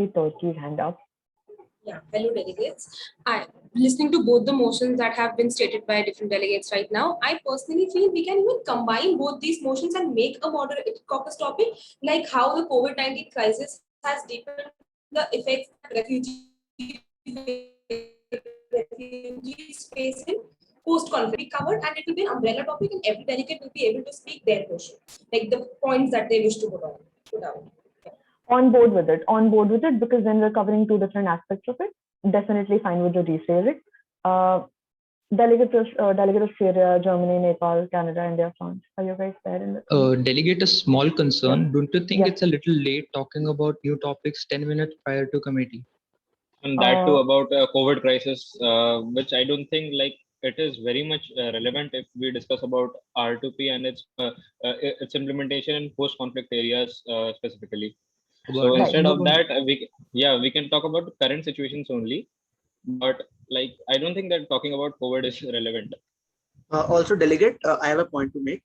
see Turkey's hand up. Yeah, hello delegates. Listening to both the motions that have been stated by different delegates right now, I personally feel we can even combine both these motions and make a moderated caucus topic, like how the COVID-19 crisis has deepened the effects that refugees face in post-conflict be covered, and it will be an umbrella topic, and every delegate will be able to speak their portion, like the points that they wish to put out. On board with it, because then we're covering two different aspects of it. Definitely fine with the rephrase it. Delegate of Syria, Germany, Nepal, Canada, India, France. Are you guys there in the Delegate, a small concern. Yeah. Don't you think Yeah. it's a little late talking about new topics 10 minutes prior to committee? And that too about COVID crisis, which I don't think like it is very much relevant if we discuss about R2P and its implementation in post-conflict areas specifically. So instead of that, we can talk about the current situations only. But like, I don't think that talking about COVID is relevant. Also, delegate, I have a point to make.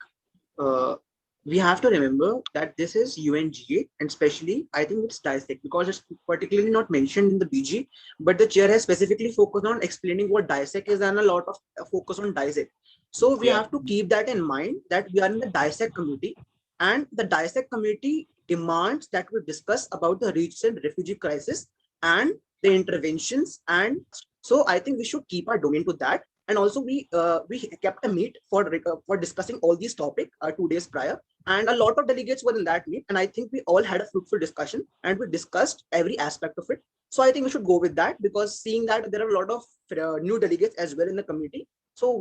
We have to remember that this is UNGA, and especially I think it's dissect, because it's particularly not mentioned in the BG, but the chair has specifically focused on explaining what dissect is and a lot of focus on dissect. So we have to keep that in mind, that we are in the dissect committee, and the dissect committee demands that we discuss about the recent refugee crisis and the interventions. And so I think we should keep our domain to that. And also we kept a meet for discussing all these topics 2 days prior, and a lot of delegates were in that meet, and I think we all had a fruitful discussion and we discussed every aspect of it. So I think we should go with that, because seeing that there are a lot of new delegates as well in the committee, so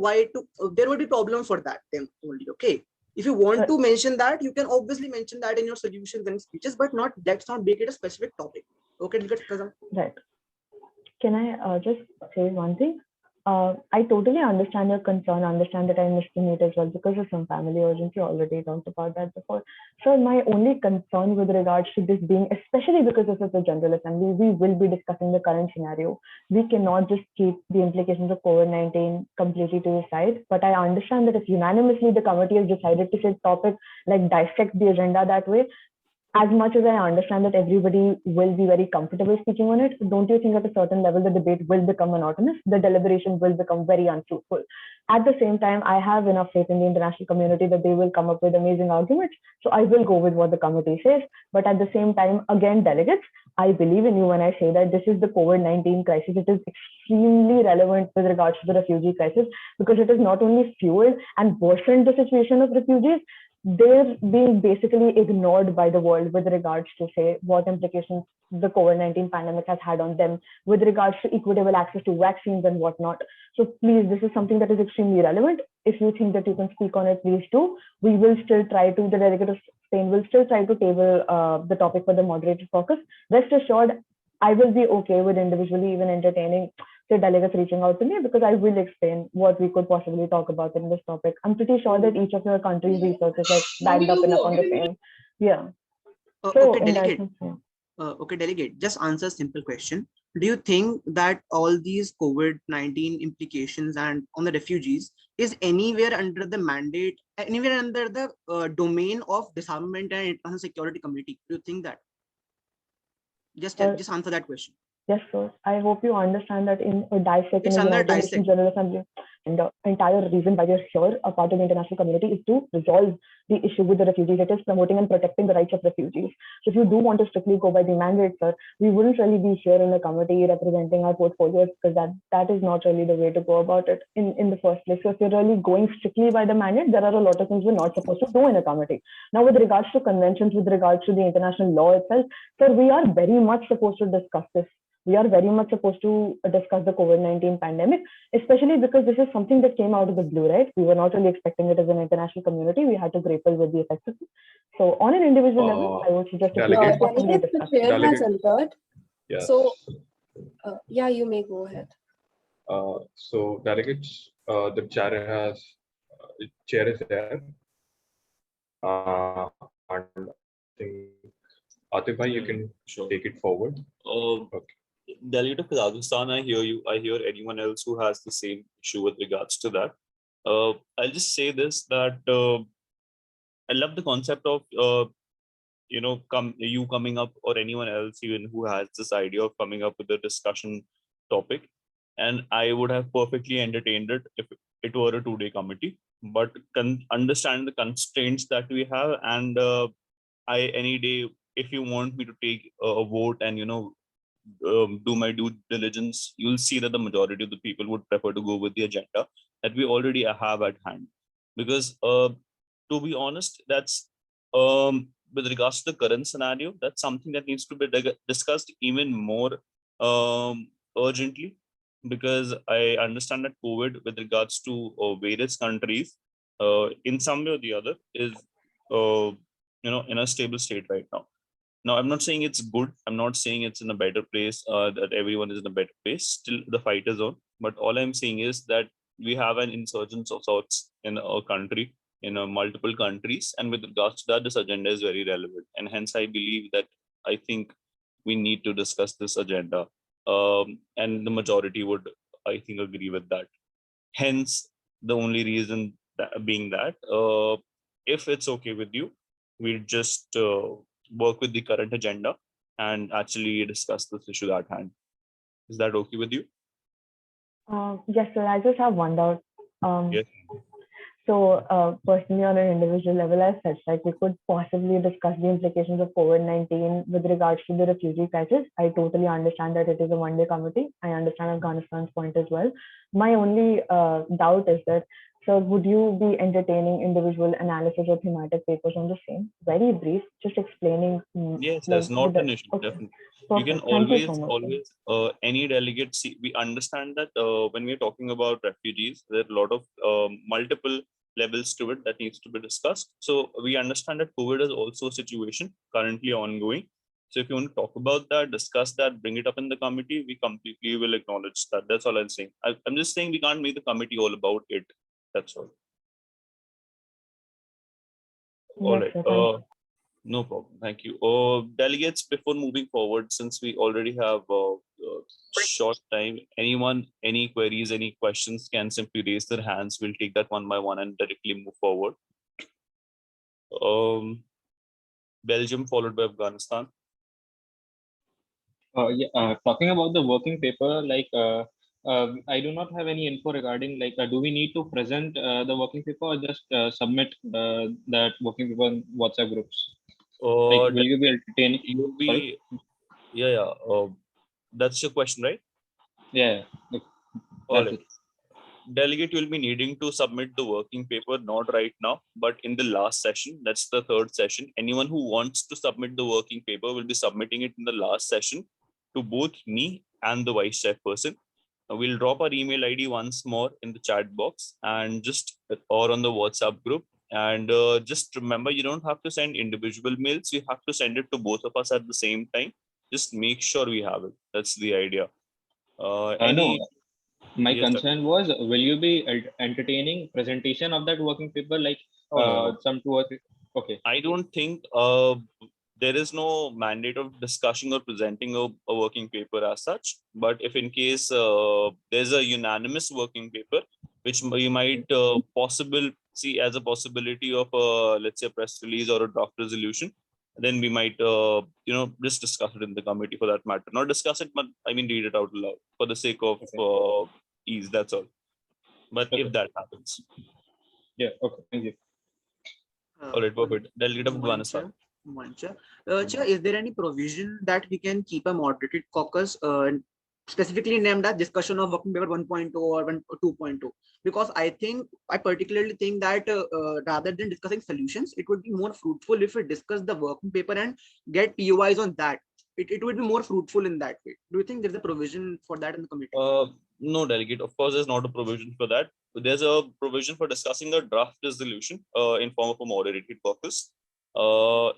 there will be problem for that then only. Okay, if you want to mention that, you can obviously mention that in your solutions and speeches, but let's not make it a specific topic. Okay, right. Can I just say one thing? I totally understand your concern, understand that I missed the meet as well because of some family urgency. Already talked about that before. So my only concern with regards to this being, especially because this is a General Assembly, we will be discussing the current scenario. We cannot just keep the implications of COVID-19 completely to the side. But I understand that if unanimously the committee has decided to set topic, like dissect the agenda that way, as much as I understand that everybody will be very comfortable speaking on it, don't you think at a certain level the debate will become monotonous? The deliberation will become very unfruitful. At the same time, I have enough faith in the international community that they will come up with amazing arguments. So I will go with what the committee says. But at the same time, again, delegates, I believe in you when I say that this is the COVID-19 crisis. It is extremely relevant with regards to the refugee crisis, because it has not only fueled and worsened the situation of refugees, they're being basically ignored by the world with regards to, say, what implications the COVID-19 pandemic has had on them with regards to equitable access to vaccines and whatnot. So please, this is something that is extremely relevant. If you think that you can speak on it, please do. We will still try to, the delegate of Spain will still try to table the topic for the moderated caucus. Rest assured, I will be okay with individually even entertaining the delegates reaching out to me, because I will explain what we could possibly talk about in this topic. I'm pretty sure that each of your countries' research is like backed up enough on the same. Yeah. So, okay, delegate. Okay, delegate. Just answer a simple question. Do you think that all these COVID-19 implications and on the refugees is anywhere under the mandate, anywhere under the domain of disarmament and international security committee? Do you think that? Just answer that question. Yes, sir. I hope you understand that in dissect in the under United Nations General Assembly, and the entire reason why we're here, a part of the international community, is to resolve the issue with the refugees. It is promoting and protecting the rights of refugees. So if you do want to strictly go by the mandate, sir, we wouldn't really be here in the committee representing our portfolios, because that is not really the way to go about it in the first place. So if you're really going strictly by the mandate, there are a lot of things we're not supposed to do in a committee. Now, with regards to conventions, with regards to the international law itself, sir, we are very much supposed to discuss this. We are very much supposed to discuss the COVID-19 pandemic, especially because this is something that came out of the blue, right? We were not really expecting it as an international community. We had to grapple with the effects of it. So on an individual level, I would suggest that the chair has entered. Yes. So, yeah, you may go ahead. So delegates, the chair is there. And I think Atif bhai, you can take it forward. Okay. Delegate of Kazakhstan, I hear you. I hear anyone else who has the same issue with regards to that. I'll just say this, that I love the concept of you coming up or anyone else even who has this idea of coming up with a discussion topic, and I would have perfectly entertained it if it were a 2-day committee, but understand the constraints that we have. And I any day, if you want me to take a vote and do my due diligence, you'll see that the majority of the people would prefer to go with the agenda that we already have at hand. Because to be honest, that's with regards to the current scenario, that's something that needs to be discussed even more urgently, because I understand that COVID, with regards to various countries, in some way or the other, is in a stable state right now. Now, I'm not saying it's good. I'm not saying it's in a better place, that everyone is in a better place. Still, the fight is on. But all I'm saying is that we have an insurgence of sorts in our country, in multiple countries. And with regards to that, this agenda is very relevant. And hence, I think we need to discuss this agenda. And the majority would, I think, agree with that. Hence, the only reason being that, if it's okay with you, we'll just work with the current agenda and actually discuss this issue at hand. Is that okay with you? Yes, sir. I just have one doubt. Yes. So personally, on an individual level, I felt like we could possibly discuss the implications of COVID-19 with regards to the refugee crisis. I totally understand that it is a one-day committee. I understand Afghanistan's point as well. My only doubt is that, so would you be entertaining individual analysis or thematic papers on the same? Very brief, just explaining. Yes, that's not an issue. Okay. Definitely. Perfect. You can Thank you so much, always, any delegate, see, we understand that when we're talking about refugees, there are a lot of multiple levels to it that needs to be discussed. So we understand that COVID is also a situation currently ongoing. So if you want to talk about that, discuss that, bring it up in the committee, we completely will acknowledge that. That's all I'm saying. I'm just saying we can't make the committee all about it. That's all. All Yes, right. sir, No problem. Thank you. Delegates, before moving forward, since we already have short time, any queries, any questions can simply raise their hands. We'll take that one by one and directly move forward. Belgium followed by Afghanistan. Talking about the working paper, I do not have any info regarding do we need to present the working paper or just submit that working paper in WhatsApp groups? Will you be entertaining? You'll be, yeah. That's your question, right? Yeah. All right. Delegate, you'll be needing to submit the working paper, not right now, but in the last session. That's the third session. Anyone who wants to submit the working paper will be submitting it in the last session to both me and the vice chairperson. We'll drop our email ID once more in the chat box and or on the WhatsApp group. And just remember, you don't have to send individual mails. You have to send it to both of us at the same time. Just make sure we have it. That's the idea. No. My Yes, concern was, will you be entertaining presentation of that working paper, some 2 or 3? Okay. I don't think there is no mandate of discussing or presenting a working paper as such. But if in case there's a unanimous working paper, which we might see as a possibility of let's say a press release or a draft resolution, then we might just discuss it in the committee for that matter. Not discuss it, but I mean read it out loud for the sake of ease. That's all. But if that happens, yeah. Okay. Thank you. All right, perfect. Delegate of Afghanistan. Chair, is there any provision that we can keep a moderated caucus, specifically named as discussion of working paper 1.0 or 2.0? Because I particularly think that rather than discussing solutions, it would be more fruitful if we discuss the working paper and get POIs on that. It would be more fruitful in that way. Do you think there's a provision for that in the committee? No, delegate. Of course, there's not a provision for that. There's a provision for discussing a draft resolution in form of a moderated caucus.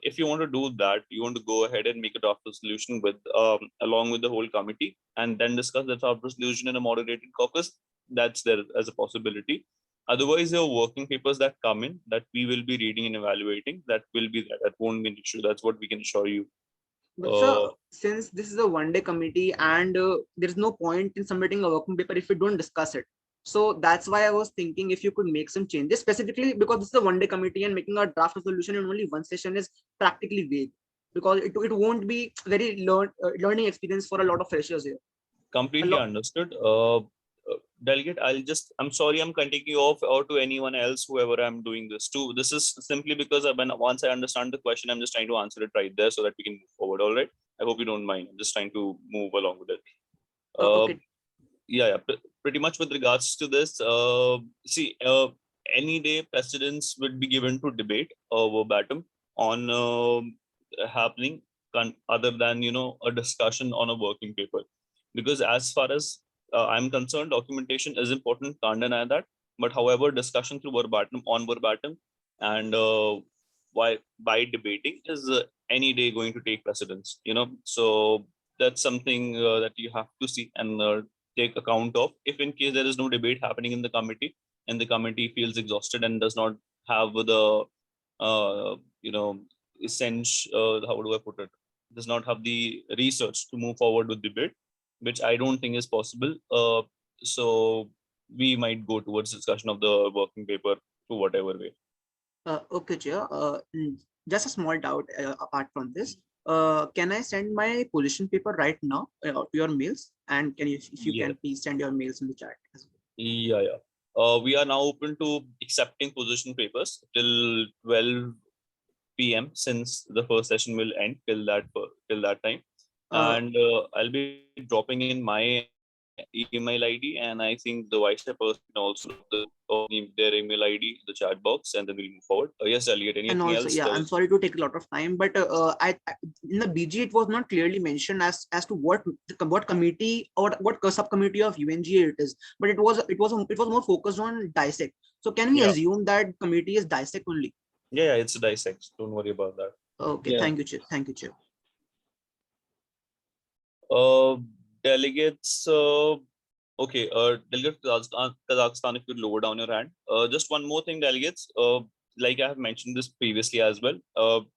If you want to do that, you want to go ahead and make a draft resolution with along with the whole committee, and then discuss the draft resolution in a moderated caucus. That's there as a possibility. Otherwise, there are working papers that come in that we will be reading and evaluating. That will be there. That won't be an issue. That's what we can assure you. But sir, since this is a one-day committee and there's no point in submitting a working paper if we don't discuss it. So that's why I was thinking if you could make some changes, specifically because this is a one-day committee and making a draft resolution in only one session is practically vague. because it won't be very learning experience for a lot of freshers here. Completely understood. Delegate, I'm sorry, I'm cutting you off, or to anyone else, whoever I'm doing this to. This is simply because once I understand the question, I'm just trying to answer it right there so that we can move forward. All right. I hope you don't mind. I'm just trying to move along with it. Okay. Yeah. Pretty much with regards to this, any day precedence would be given to debate verbatim on happening other than, a discussion on a working paper. Because as far as I'm concerned, documentation is important, can't deny that. But however, discussion through verbatim and by debating is any day going to take precedence, So that's something that you have to see and take account of. If in case there is no debate happening in the committee and the committee feels exhausted and does not have the, essential, how do I put it? Does not have the research to move forward with debate, which I don't think is possible. So we might go towards discussion of the working paper to whatever way. Okay, Chair. Just a small doubt apart from this. Can I send my position paper right now to your mails? And if you can please send your mails in the chat as well. Yeah. We are now open to accepting position papers till 12 p.m. since the first session will end till that time. And I'll be dropping in my email ID, and I think the vice chairperson also their email ID in the chat box, and then we'll move forward. Yes, Elliot, anything and also, else? Yeah, I'm sorry to take a lot of time, but I in the BG it was not clearly mentioned as to what committee or what subcommittee of UNGA it is, but it was more focused on dissect. So can we assume that committee is dissect only? Yeah, it's dissect. Don't worry about that. Okay, thank you, Chair. Thank you, Chair. Delegates. Okay, Delegate Kazakhstan, if you lower down your hand. Just one more thing, delegates. Like I have mentioned this previously as well.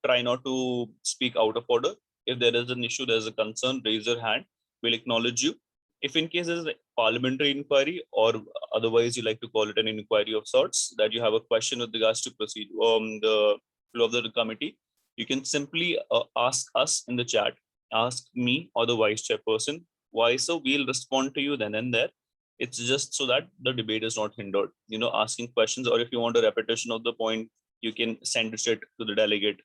Try not to speak out of order. If there is an issue, there's a concern, raise your hand. We'll acknowledge you. If in case there's a parliamentary inquiry, or otherwise you like to call it an inquiry of sorts, that you have a question with regards to proceed the flow of the committee, you can simply ask us in the chat. Ask me or the vice chairperson. Why so? We'll respond to you then and there. It's just so that the debate is not hindered. Asking questions, or if you want a repetition of the point, you can send it to the delegate.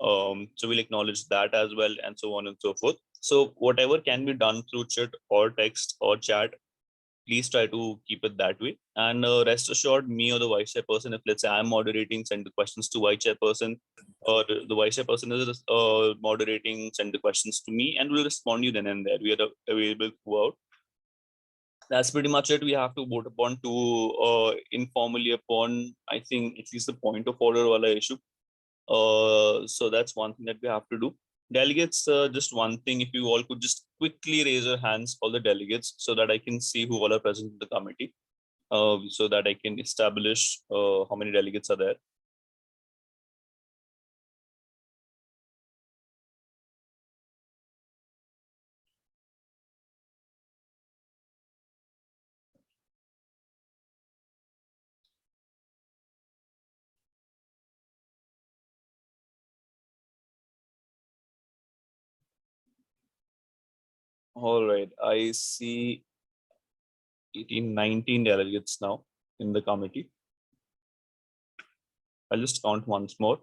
So we'll acknowledge that as well, and so on and so forth. So whatever can be done through chat or text or chat, please try to keep it that way. And rest assured, me or the vice chairperson, if let's say I'm moderating, send the questions to vice chairperson, or the vice chairperson is moderating, send the questions to me, and we'll respond you then and there. We are available throughout. That's pretty much it. We have to vote upon informally upon, I think, at least the point of order wala issue. So that's one thing that we have to do. Delegates, just one thing, if you all could just quickly raise your hands, all the delegates, so that I can see who all are present in the committee, so that I can establish how many delegates are there. All right, I see 18, 19 delegates now in the committee. I'll just count once more.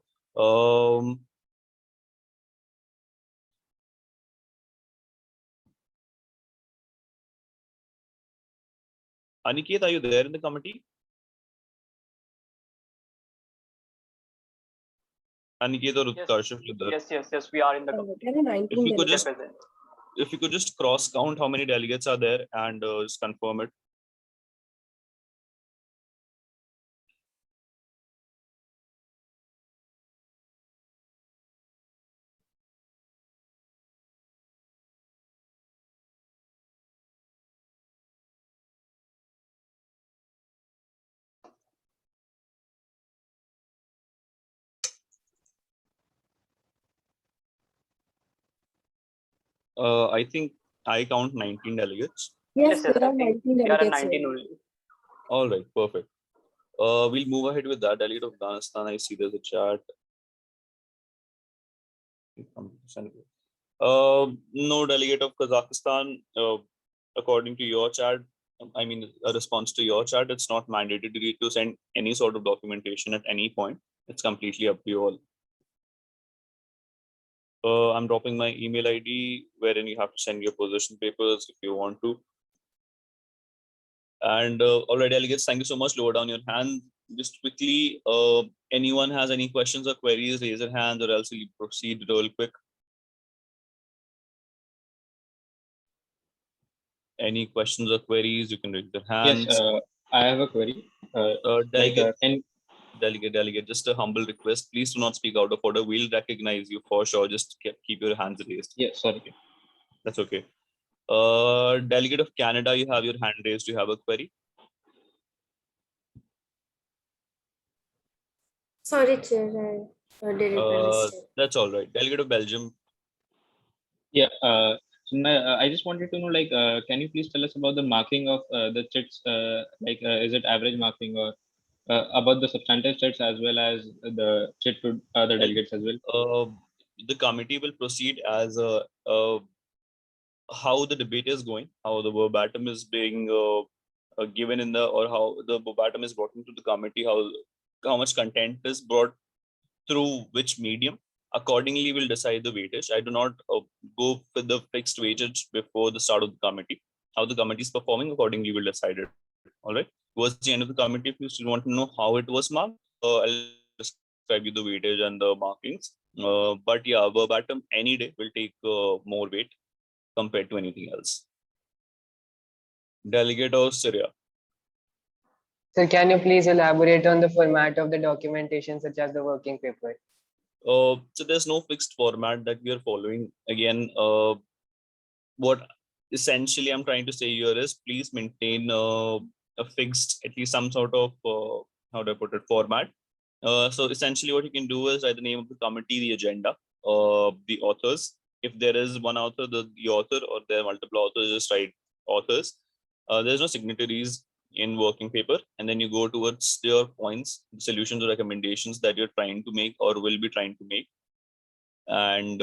Aniket, are you there in the committee? Aniket or Utkarsh? Yes, we are in the committee. If you could just cross count how many delegates are there and just confirm it. I think I count 19 delegates. Yes, there are 19 delegates. 19 only. All right, perfect. We'll move ahead with that. Delegate of Afghanistan, I see there's a chat. No delegate of Kazakhstan, according to your chat, I mean, a response to your chat, it's not mandatory to send any sort of documentation at any point. It's completely up to you all. I'm dropping my email ID wherein you have to send your position papers if you want to. And all right, delegates, thank you so much. Lower down your hand. Just quickly, anyone has any questions or queries, raise your hand, or else we'll proceed real quick. Any questions or queries, you can raise your hands. Yes, I have a query. Delegate, just a humble request. Please do not speak out of order. We'll recognize you for sure. Just keep your hands raised. Yes, sorry. That's okay. Delegate of Canada, you have your hand raised. You have a query? Sorry, Chair. I did it by mistake. That's all right. Delegate of Belgium. Yeah. So I just wanted to know, like, can you please tell us about the marking of the chits? Is it average marking or about the substantive chits as well as the chit to other delegates as well? The committee will proceed as how the debate is going, how the verbatim is being given in the, or how the verbatim is brought into the committee, how much content is brought through which medium. Accordingly, we'll decide the weightage. I do not go with the fixed weightage before the start of the committee. How the committee is performing, accordingly, we'll decide it. All right. Towards the end of the committee, if you still want to know how it was marked, I'll describe you the weightage and the markings. But yeah, verbatim any day will take more weight compared to anything else. Delegate of Syria. Sir, can you please elaborate on the format of the documentation, such as the working paper? So there's no fixed format that we are following. Again, what essentially I'm trying to say here is please maintain a fixed, at least some sort of, how do I put it, format. So essentially what you can do is write the name of the committee, the agenda, the authors. If there is one author, the author, or there are multiple authors, just write authors. There's no signatories in working paper, and then you go towards your points, solutions or recommendations that you're trying to make or will be trying to make. And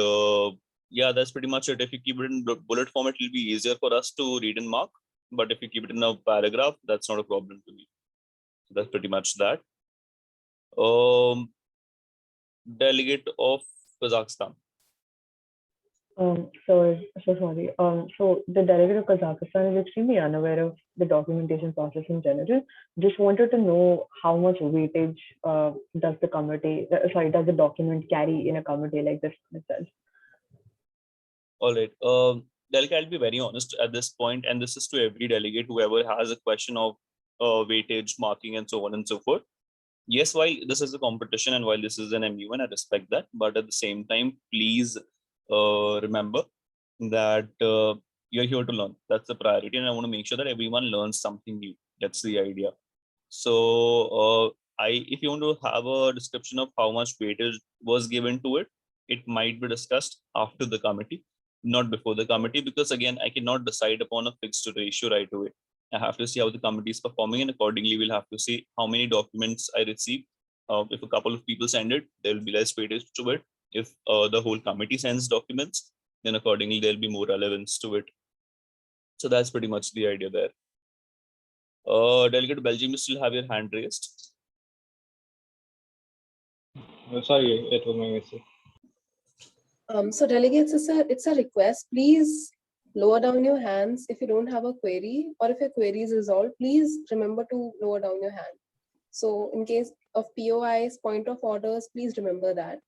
yeah, that's pretty much it. If you keep it in bullet form, it will be easier for us to read and mark. But if you keep it in a paragraph, that's not a problem to me. So that's pretty much that. Delegate of Kazakhstan. So sorry. So the delegate of Kazakhstan is extremely unaware of the documentation process in general. Just wanted to know how much weightage does the document carry in a committee like this itself? All right. Delegate, I'll be very honest at this point, and this is to every delegate, whoever has a question of weightage, marking, and so on and so forth. Yes, while this is a competition and while this is an MUN, I respect that. But at the same time, please remember that you're here to learn. That's the priority. And I want to make sure that everyone learns something new. That's the idea. So if you want to have a description of how much weightage was given to it, it might be discussed after the committee, not before the committee, because again, I cannot decide upon a fixed ratio right away. I have to see how the committee is performing, and accordingly, we'll have to see how many documents I receive. If a couple of people send it, there will be less weightage to it. If the whole committee sends documents, then accordingly, there'll be more relevance to it. So that's pretty much the idea there. Delegate to Belgium, you still have your hand raised. Sorry, it was my mistake. So delegates, it's a request. Please lower down your hands if you don't have a query, or if your query is resolved, please remember to lower down your hand. So in case of POIs, point of orders, please remember that.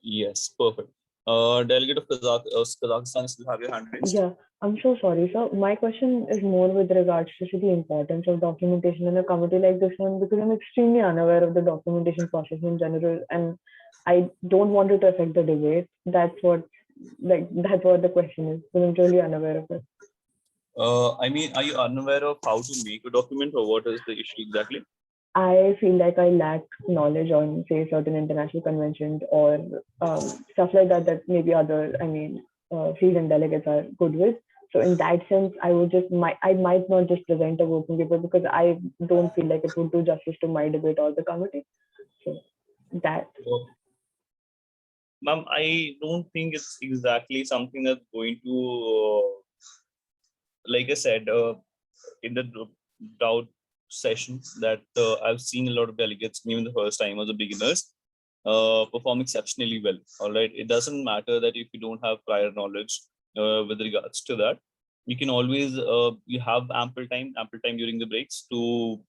Yes, perfect. Delegate of Kazakhstan, still have your hand raised. Yeah, I'm so sorry. So my question is more with regards to the importance of documentation in a committee like this one, because I'm extremely unaware of the documentation process in general, and I don't want it to affect the debate. That's what the question is. Because I'm really unaware of it. I mean, are you unaware of how to make a document, or what is the issue exactly? I feel like I lack knowledge on, say, certain international conventions or stuff like that that maybe other, seasoned delegates are good with. So in that sense, I might not just present a working paper because I don't feel like it would do justice to my debate or the committee. So that. Ma'am, I don't think it's exactly something that's going to, like I said, in the doubt sessions that I've seen a lot of delegates, even the first time as a beginners, perform exceptionally well. All right. It doesn't matter that if you don't have prior knowledge with regards to that, you can always, you have ample time during the breaks to,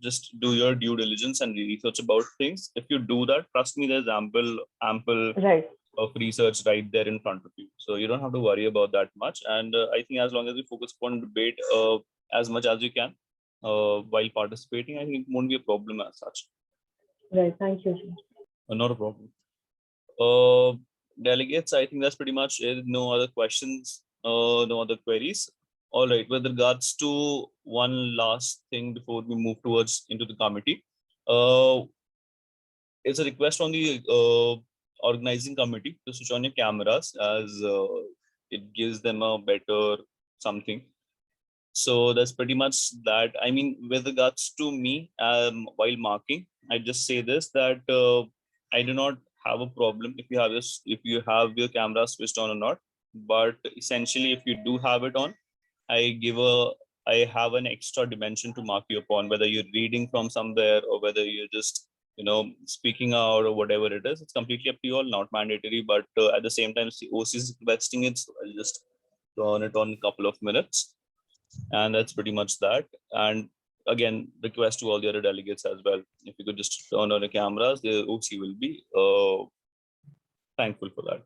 just do your due diligence and research about things. If you do that, trust me, there's ample Right. of research right there in front of you. So you don't have to worry about that much. And I think as long as you focus upon debate as much as you can while participating, I think it won't be a problem as such. Right. Thank you, sir. Not a problem. Delegates, I think that's pretty much it. No other questions, no other queries. All right, with regards to one last thing before we move towards into the committee, it's a request on the organizing committee to switch on your cameras as it gives them a better something. So that's pretty much that. I mean, with regards to me, while marking, I just say this, that I do not have a problem if you have this, if you have your camera switched on or not. But essentially, if you do have it on, I have an extra dimension to mark you upon, whether you're reading from somewhere or whether you're just, speaking out or whatever it is. It's completely up to you all, not mandatory. But at the same time, OC is requesting it, so I'll just turn it on a couple of minutes. And that's pretty much that. And again, request to all the other delegates as well. If you could just turn on the cameras, the OC will be thankful for that.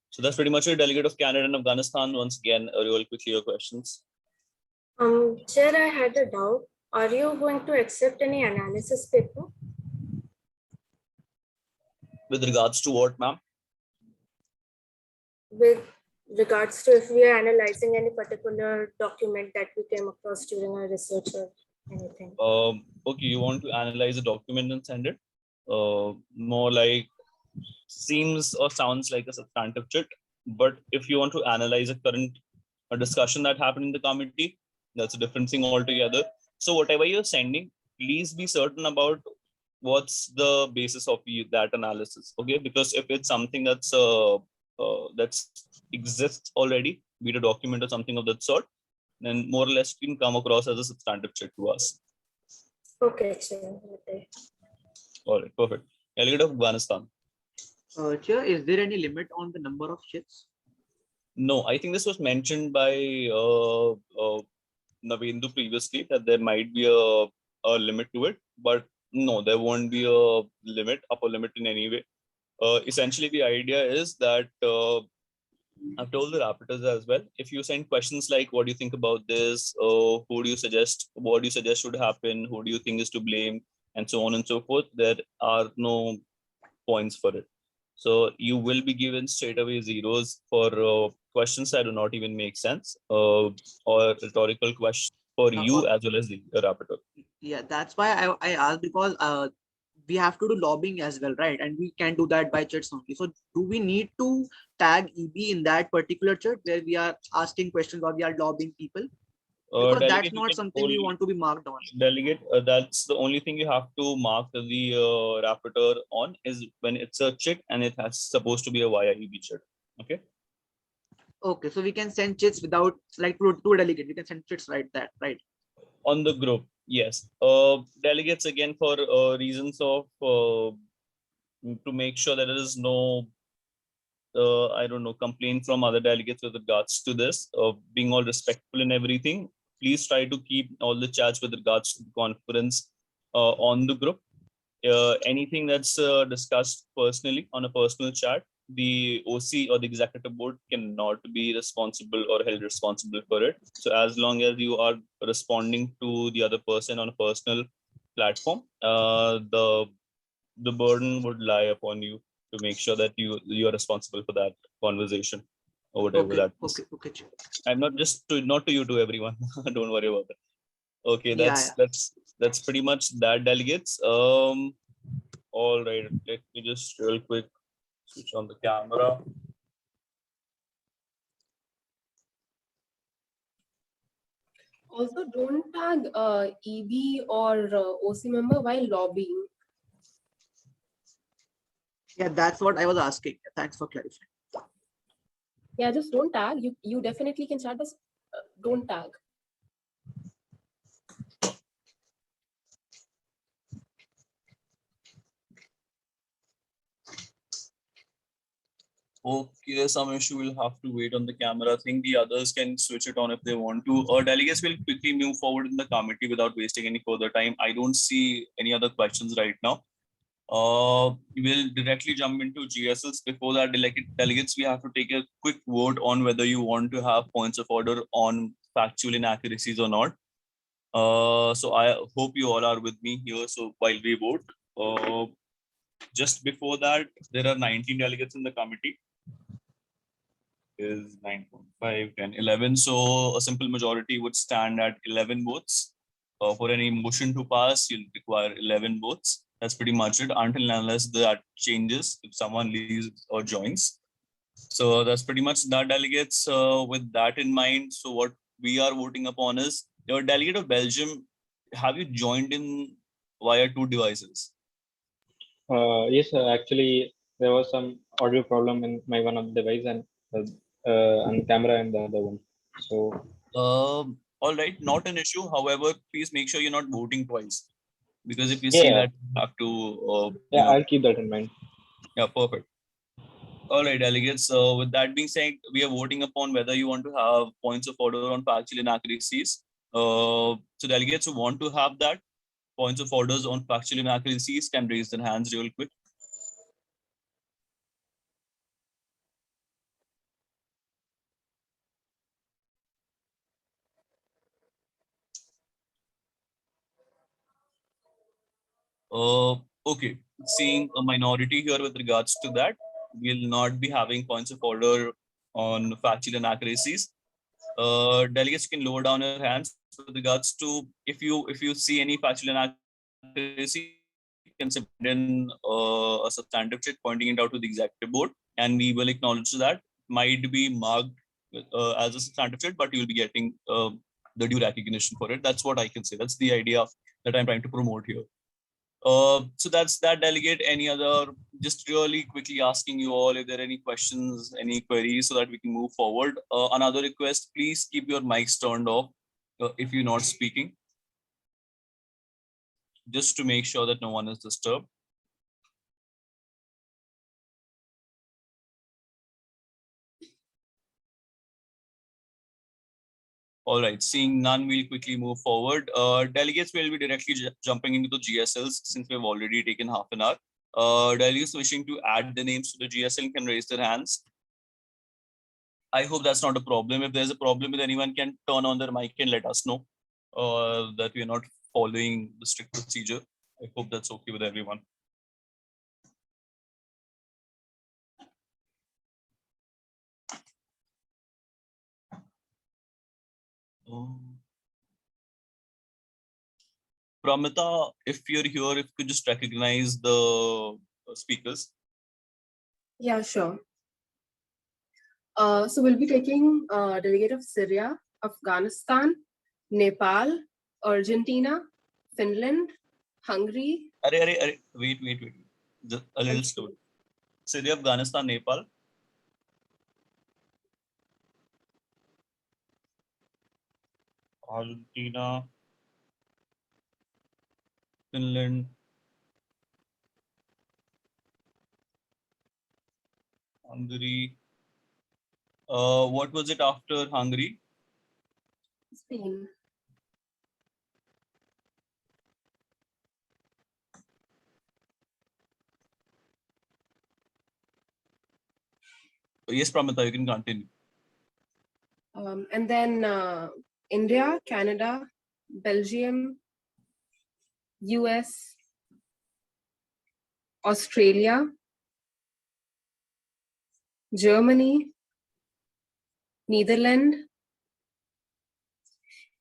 So that's pretty much a delegate of Canada and Afghanistan. Once again, real quickly your questions. Chair, I had a doubt. Are you going to accept any analysis paper? With regards to what, ma'am? With regards to if we are analyzing any particular document that we came across during our research or anything. Okay, you want to analyze a document and send it? More like seems or sounds like a substantive chit. But if you want to analyze a discussion that happened in the committee, that's a different thing altogether. So whatever you're sending, please be certain about what's the basis of that analysis. Okay, because if it's something that's exists already, be it a document or something of that sort, then more or less it can come across as a substantive check to us. Okay, Chair. Okay. All right, perfect. Delegate of Afghanistan. Chair, is there any limit on the number of chits? No, I think this was mentioned by Navendu previously that there might be a limit to it, but no, there won't be a limit, upper limit in any way. Essentially, the idea is that I've told the rapporteurs as well. If you send questions like, "What do you think about this? Who do you suggest? What do you suggest should happen? Who do you think is to blame?" and so on and so forth, there are no points for it. So you will be given straight away zeros for questions that do not even make sense, or rhetorical questions for you as well as the rapporteur. Yeah, that's why I asked, because we have to do lobbying as well, right? And we can do that by chats only. So do we need to tag EB in that particular chat where we are asking questions or we are lobbying people? Because that's not something we want to be marked on. Delegate, that's the only thing you have to mark the rapporteur on is when it's a chit and it has supposed to be a via EB chat. Okay. Okay, so we can send chits without, like, to a delegate. We can send chits right on the group. Yes. Delegates, again, for reasons of to make sure that there is no I don't know, complaint from other delegates with regards to this, being all respectful in everything. Please try to keep all the chats with regards to the conference on the group. Anything that's discussed personally on a personal chat, the OC or the executive board cannot be responsible or held responsible for it. So as long as you are responding to the other person on a personal platform, the burden would lie upon you to make sure that you are responsible for that conversation or whatever that is. Okay. I'm not just not to you, to everyone. Don't worry about it. Okay, that's pretty much that, delegates. All right, let me just real quick switch on the camera. Also, don't tag EB or OC member while lobbying. Yeah, that's what I was asking. Thanks for clarifying. Yeah, just don't tag. You definitely can chat, but don't tag. Okay, some issue will have to wait on the camera. I think the others can switch it on if they want to. Delegates will quickly move forward in the committee without wasting any further time. I don't see any other questions right now. We'll directly jump into GSLs. Before that, delegates, we have to take a quick vote on whether you want to have points of order on factual inaccuracies or not. So I hope you all are with me here. So while we vote, just before that, there are 19 delegates in the committee. Is 9.5, 10, 11. So a simple majority would stand at 11 votes. For any motion to pass, you'll require 11 votes. That's pretty much it, until and unless that changes, if someone leaves or joins. So that's pretty much that, delegates. With that in mind, so what we are voting upon is your delegate of Belgium. Have you joined in via 2 devices? Yes, actually, there was some audio problem in my one of the device and camera and the other one. So, all right, not an issue. However, please make sure you're not voting twice, because if you yeah, see that, you have to. yeah, I'll keep that in mind. Yeah, perfect. All right, delegates. With that being said, we are voting upon whether you want to have points of order on factual inaccuracies. So delegates who want to have that points of orders on factual inaccuracies can raise their hands real quick. Okay, seeing a minority here with regards to that, we'll not be having points of order on factual inaccuracies. Delegates can lower down your hands with regards to if you see any factual inaccuracy, you can submit in a substantive check pointing it out to the executive board, and we will acknowledge that. Might be marked as a substantive check, but you'll be getting the due recognition for it. That's what I can say. That's the idea that I'm trying to promote here. So that's that, delegate. Any other, just really quickly asking you all if there are any questions, any queries, so that we can move forward. Another request, please keep your mics turned off if you're not speaking, just to make sure that no one is disturbed. All right, seeing none, we'll quickly move forward. Delegates will be directly jumping into the GSLs since we've already taken half an hour. Delegates wishing to add the names to the GSL can raise their hands. I hope that's not a problem. If there's a problem with anyone, can turn on their mic and let us know that we're not following the strict procedure. I hope that's okay with everyone. Pramita, if you're here, if you could just recognize the speakers. Yeah, sure. So we'll be taking a delegate of Syria, Afghanistan, Nepal, Argentina, Finland, Hungary. Wait. Just a little slow. Syria, Afghanistan, Nepal. Argentina, Finland, Hungary. What was it after Hungary? Spain. Yes, Pramita, you can continue. And then India, Canada, Belgium, US, Australia, Germany, Netherlands,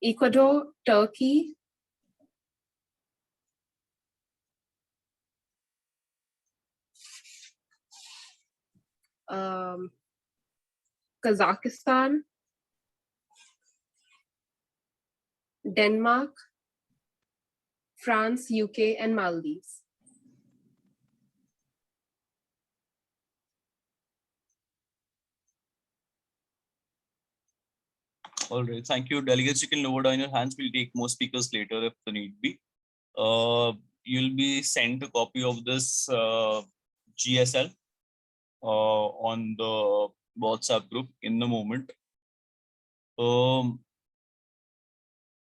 Ecuador, Turkey, Kazakhstan, Denmark, France, UK, and Maldives. All right, thank you. Delegates, you can lower down your hands. We'll take more speakers later if the need be. You'll be sent a copy of this GSL on the WhatsApp group in a moment.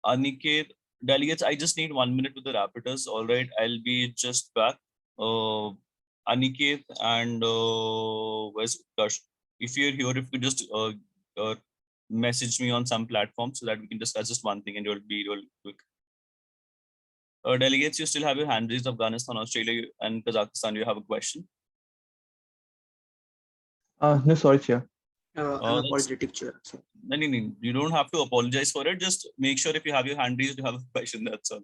Aniket, delegates, I just need 1 minute with the rapporteurs. All right, I'll be just back. Aniket and where's Utkarsh? If you're here, if you just message me on some platform so that we can discuss just one thing and you'll be real quick. Delegates, you still have your hand raised. Afghanistan, Australia, and Kazakhstan. You have a question? No, sorry, Chair. I'm apologetic, Chair. No, you don't have to apologize for it. Just make sure if you have your hand raised, you have a question. That's all.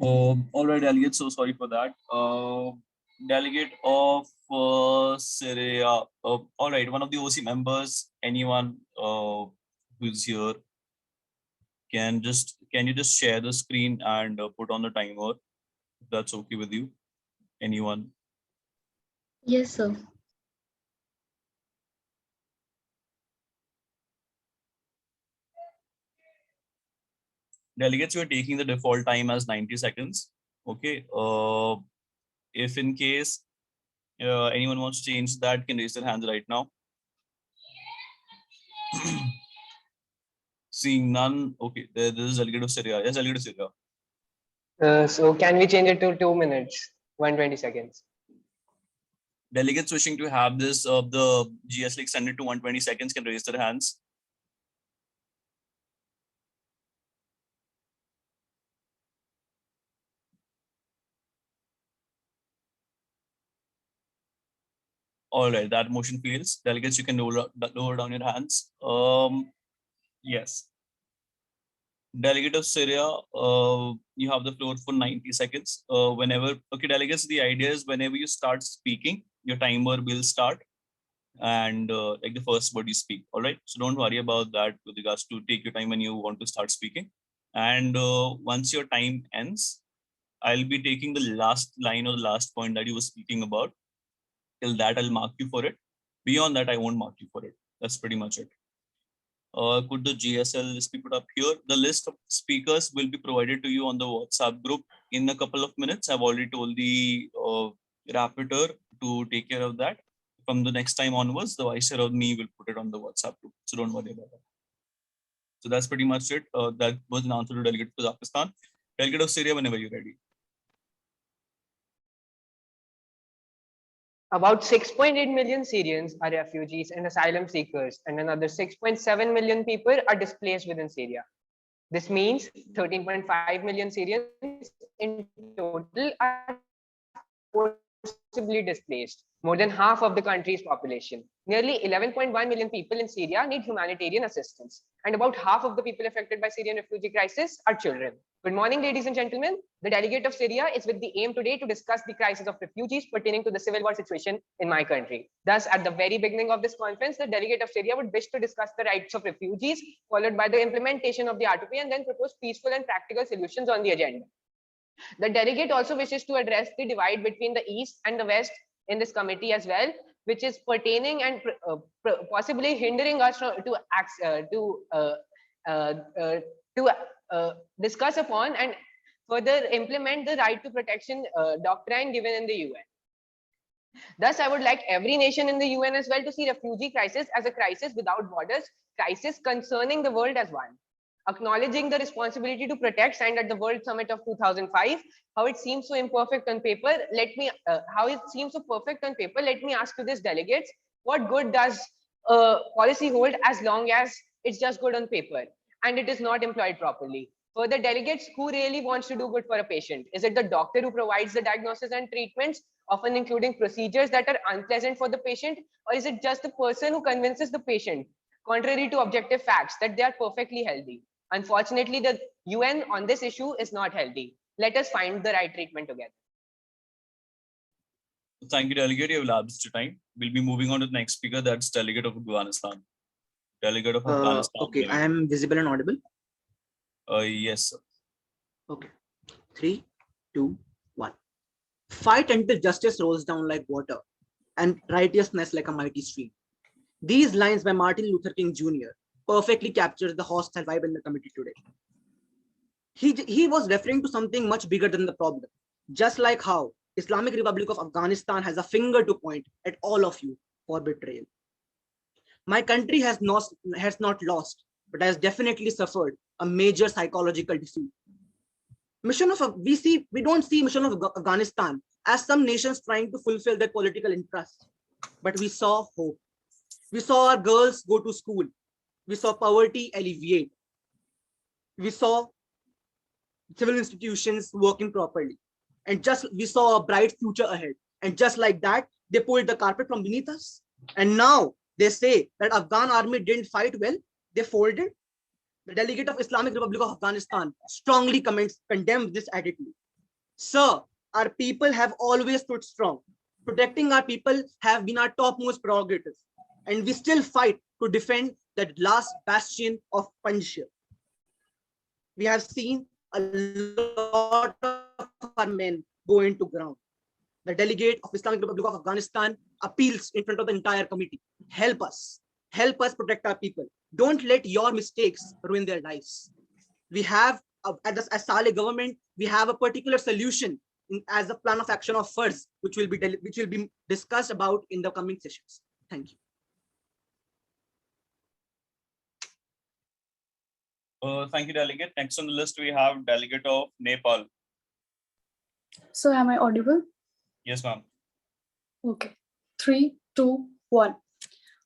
All right, delegate. So sorry for that. Delegate of Syria. All right, one of the OC members, anyone who's here, can you just share the screen and put on the timer? If that's okay with you. Anyone? Yes, sir. Delegates, you are taking the default time as 90 seconds. Okay. If in case anyone wants to change that, can raise their hands right now. Seeing none. Okay, this is delegate of Syria. Yes, delegate of Syria. So can we change it to 2 minutes, 120 seconds? Delegates wishing to have this the GSL extended to 120 seconds can raise their hands. All right, that motion fails. Delegates, you can lower down your hands. Yes. Delegate of Syria, you have the floor for 90 seconds. Okay, delegates, the idea is whenever you start speaking, your timer will start and like the first word you speak. All right, so don't worry about that with regards to take your time when you want to start speaking. And once your time ends, I'll be taking the last line or the last point that you were speaking about. Till that, I'll mark you for it. Beyond that, I won't mark you for it. That's pretty much it. Could the GSL list be put up here? The list of speakers will be provided to you on the WhatsApp group in a couple of minutes. I've already told the rapporteur to take care of that. From the next time onwards, the vice chair or me will put it on the WhatsApp group. So don't worry about that. So that's pretty much it. That was an answer to delegate of Kazakhstan. Delegate of Syria, whenever you're ready. About 6.8 million Syrians are refugees and asylum seekers, and another 6.7 million people are displaced within Syria. This means 13.5 million Syrians in total are forcibly displaced, more than half of the country's population. Nearly 11.1 million people in Syria need humanitarian assistance, and about half of the people affected by Syrian refugee crisis are children. Good morning, ladies and gentlemen. The delegate of Syria is with the aim today to discuss the crisis of refugees pertaining to the civil war situation in my country. Thus, at the very beginning of this conference, the delegate of Syria would wish to discuss the rights of refugees, followed by the implementation of the R2P, and then propose peaceful and practical solutions on the agenda. The delegate also wishes to address the divide between the East and the West in this committee as well, which is pertaining and possibly hindering us to discuss upon and further implement the right to protection doctrine given in the UN. Thus, I would like every nation in the UN as well to see refugee crisis as a crisis without borders, crisis concerning the world as one. Acknowledging the responsibility to protect signed at the World Summit of 2005, how it seems so imperfect on paper. Let me ask you this, delegates, what good does policy hold as long as it's just good on paper and it is not employed properly? For the delegates, who really wants to do good for a patient? Is it the doctor who provides the diagnosis and treatments, often including procedures that are unpleasant for the patient? Or is it just the person who convinces the patient, contrary to objective facts, that they are perfectly healthy? Unfortunately, the UN on this issue is not healthy. Let us find the right treatment together. Thank you, delegate. You have elapsed your time. We'll be moving on to the next speaker. That's delegate of Afghanistan. Delegate of Afghanistan. Okay, I am visible and audible. Yes, sir. Okay. 3, 2, 1. Fight until justice rolls down like water and righteousness like a mighty stream. These lines by Martin Luther King Jr. perfectly captures the hostile vibe in the committee today. He was referring to something much bigger than the problem. Just like how Islamic Republic of Afghanistan has a finger to point at all of you for betrayal. My country has not lost, but has definitely suffered a major psychological defeat. We don't see mission of Afghanistan as some nations trying to fulfill their political interests, but we saw hope. We saw our girls go to school. We saw poverty alleviate. We saw civil institutions working properly. And we saw a bright future ahead. And just like that, they pulled the carpet from beneath us. And now they say that Afghan army didn't fight well. They folded. The delegate of Islamic Republic of Afghanistan strongly condemns this attitude. Sir, our people have always stood strong. Protecting our people have been our topmost prerogative. And we still fight to defend that last bastion of Panjshir. We have seen a lot of our men go into ground. The delegate of Islamic Republic of Afghanistan appeals in front of the entire committee. Help us protect our people. Don't let your mistakes ruin their lives. We have, as Saleh government, we have a particular solution as a plan of action of FIRS, which will be discussed about in the coming sessions. Thank you. Thank you, delegate. Next on the list, we have delegate of Nepal. So am I audible? Yes, ma'am. Okay. 3, 2, 1.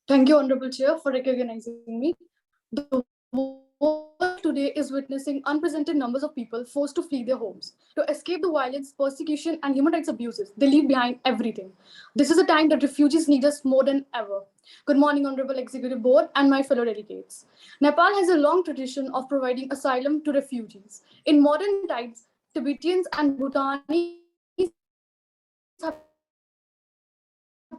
Thank you, Honorable Chair, for recognizing me. The world today is witnessing unprecedented numbers of people forced to flee their homes. To escape the violence, persecution, and human rights abuses, they leave behind everything. This is a time that refugees need us more than ever. Good morning, Honorable Executive Board and my fellow delegates. Nepal has a long tradition of providing asylum to refugees. In modern times, Tibetans and Bhutanese have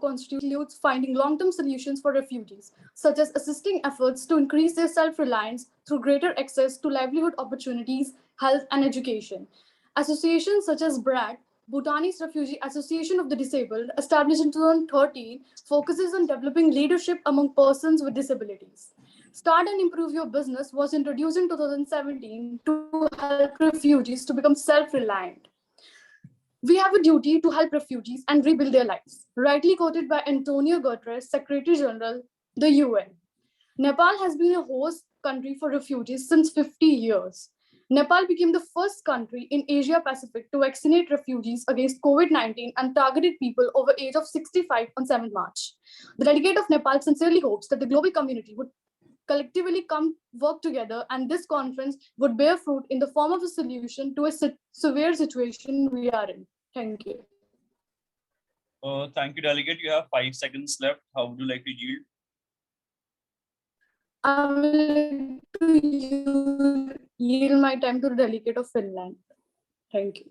constitutes finding long-term solutions for refugees, such as assisting efforts to increase their self-reliance through greater access to livelihood opportunities, health, and education. Associations such as BRAD, Bhutanese Refugee Association of the Disabled, established in 2013, focuses on developing leadership among persons with disabilities. Start and Improve Your Business was introduced in 2017 to help refugees to become self-reliant. We have a duty to help refugees and rebuild their lives, rightly quoted by Antonio Guterres, Secretary General, the UN. Nepal has been a host country for refugees since 50 years. Nepal became the first country in Asia Pacific to vaccinate refugees against COVID-19 and targeted people over the age of 65 on 7 March. The delegate of Nepal sincerely hopes that the global community would collectively work together, and this conference would bear fruit in the form of a solution to a severe situation we are in. Thank you. Thank you, delegate. You have 5 seconds left. How would you like to yield? I will yield my time to the delegate of Finland. Thank you.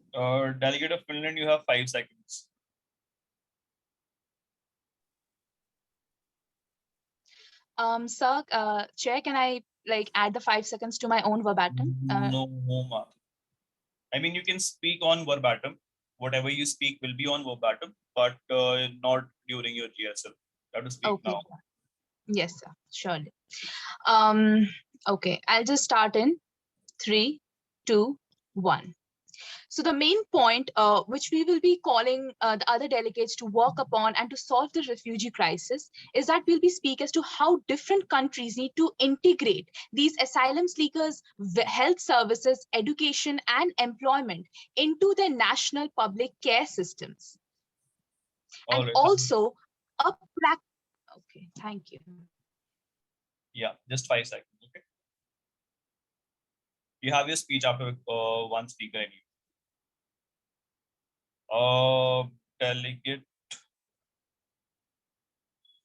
Delegate of Finland, you have 5 seconds. Sir, Chair, can I add the 5 seconds to my own verbatim? No, ma'am. I mean, you can speak on verbatim. Whatever you speak will be on verbatim, but not during your GSL. You have to speak Okay. now. Yes, sir. Surely. Okay, I'll just start in 3, 2, 1. So the main point which we will be calling the other delegates to work upon and to solve the refugee crisis is that we'll be speak as to how different countries need to integrate these asylum seekers' health services, education, and employment into their national public care systems. And also okay, thank you. Yeah, just 5 seconds. Okay. You have your speech after one speaker anyway. Delegate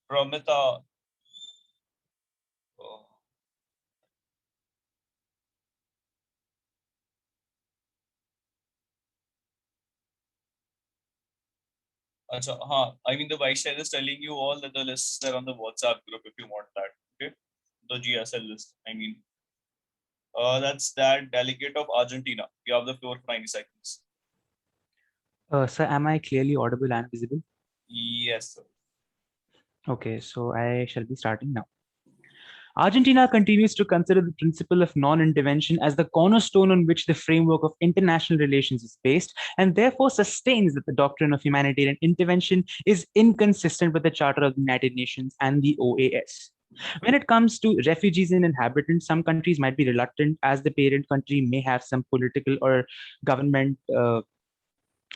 Pramita. I mean, the vice chair is telling you all that the lists are on the WhatsApp group if you want that. Okay, the GSL list. I mean, that's that delegate of Argentina. You have the floor for 90 seconds. Sir, am I clearly audible and visible? Yes, sir. Okay, so I shall be starting now. Argentina continues to consider the principle of non-intervention as the cornerstone on which the framework of international relations is based, and therefore sustains that the doctrine of humanitarian intervention is inconsistent with the Charter of the United Nations and the OAS. When it comes to refugees and inhabitants, some countries might be reluctant as the parent country may have some political or government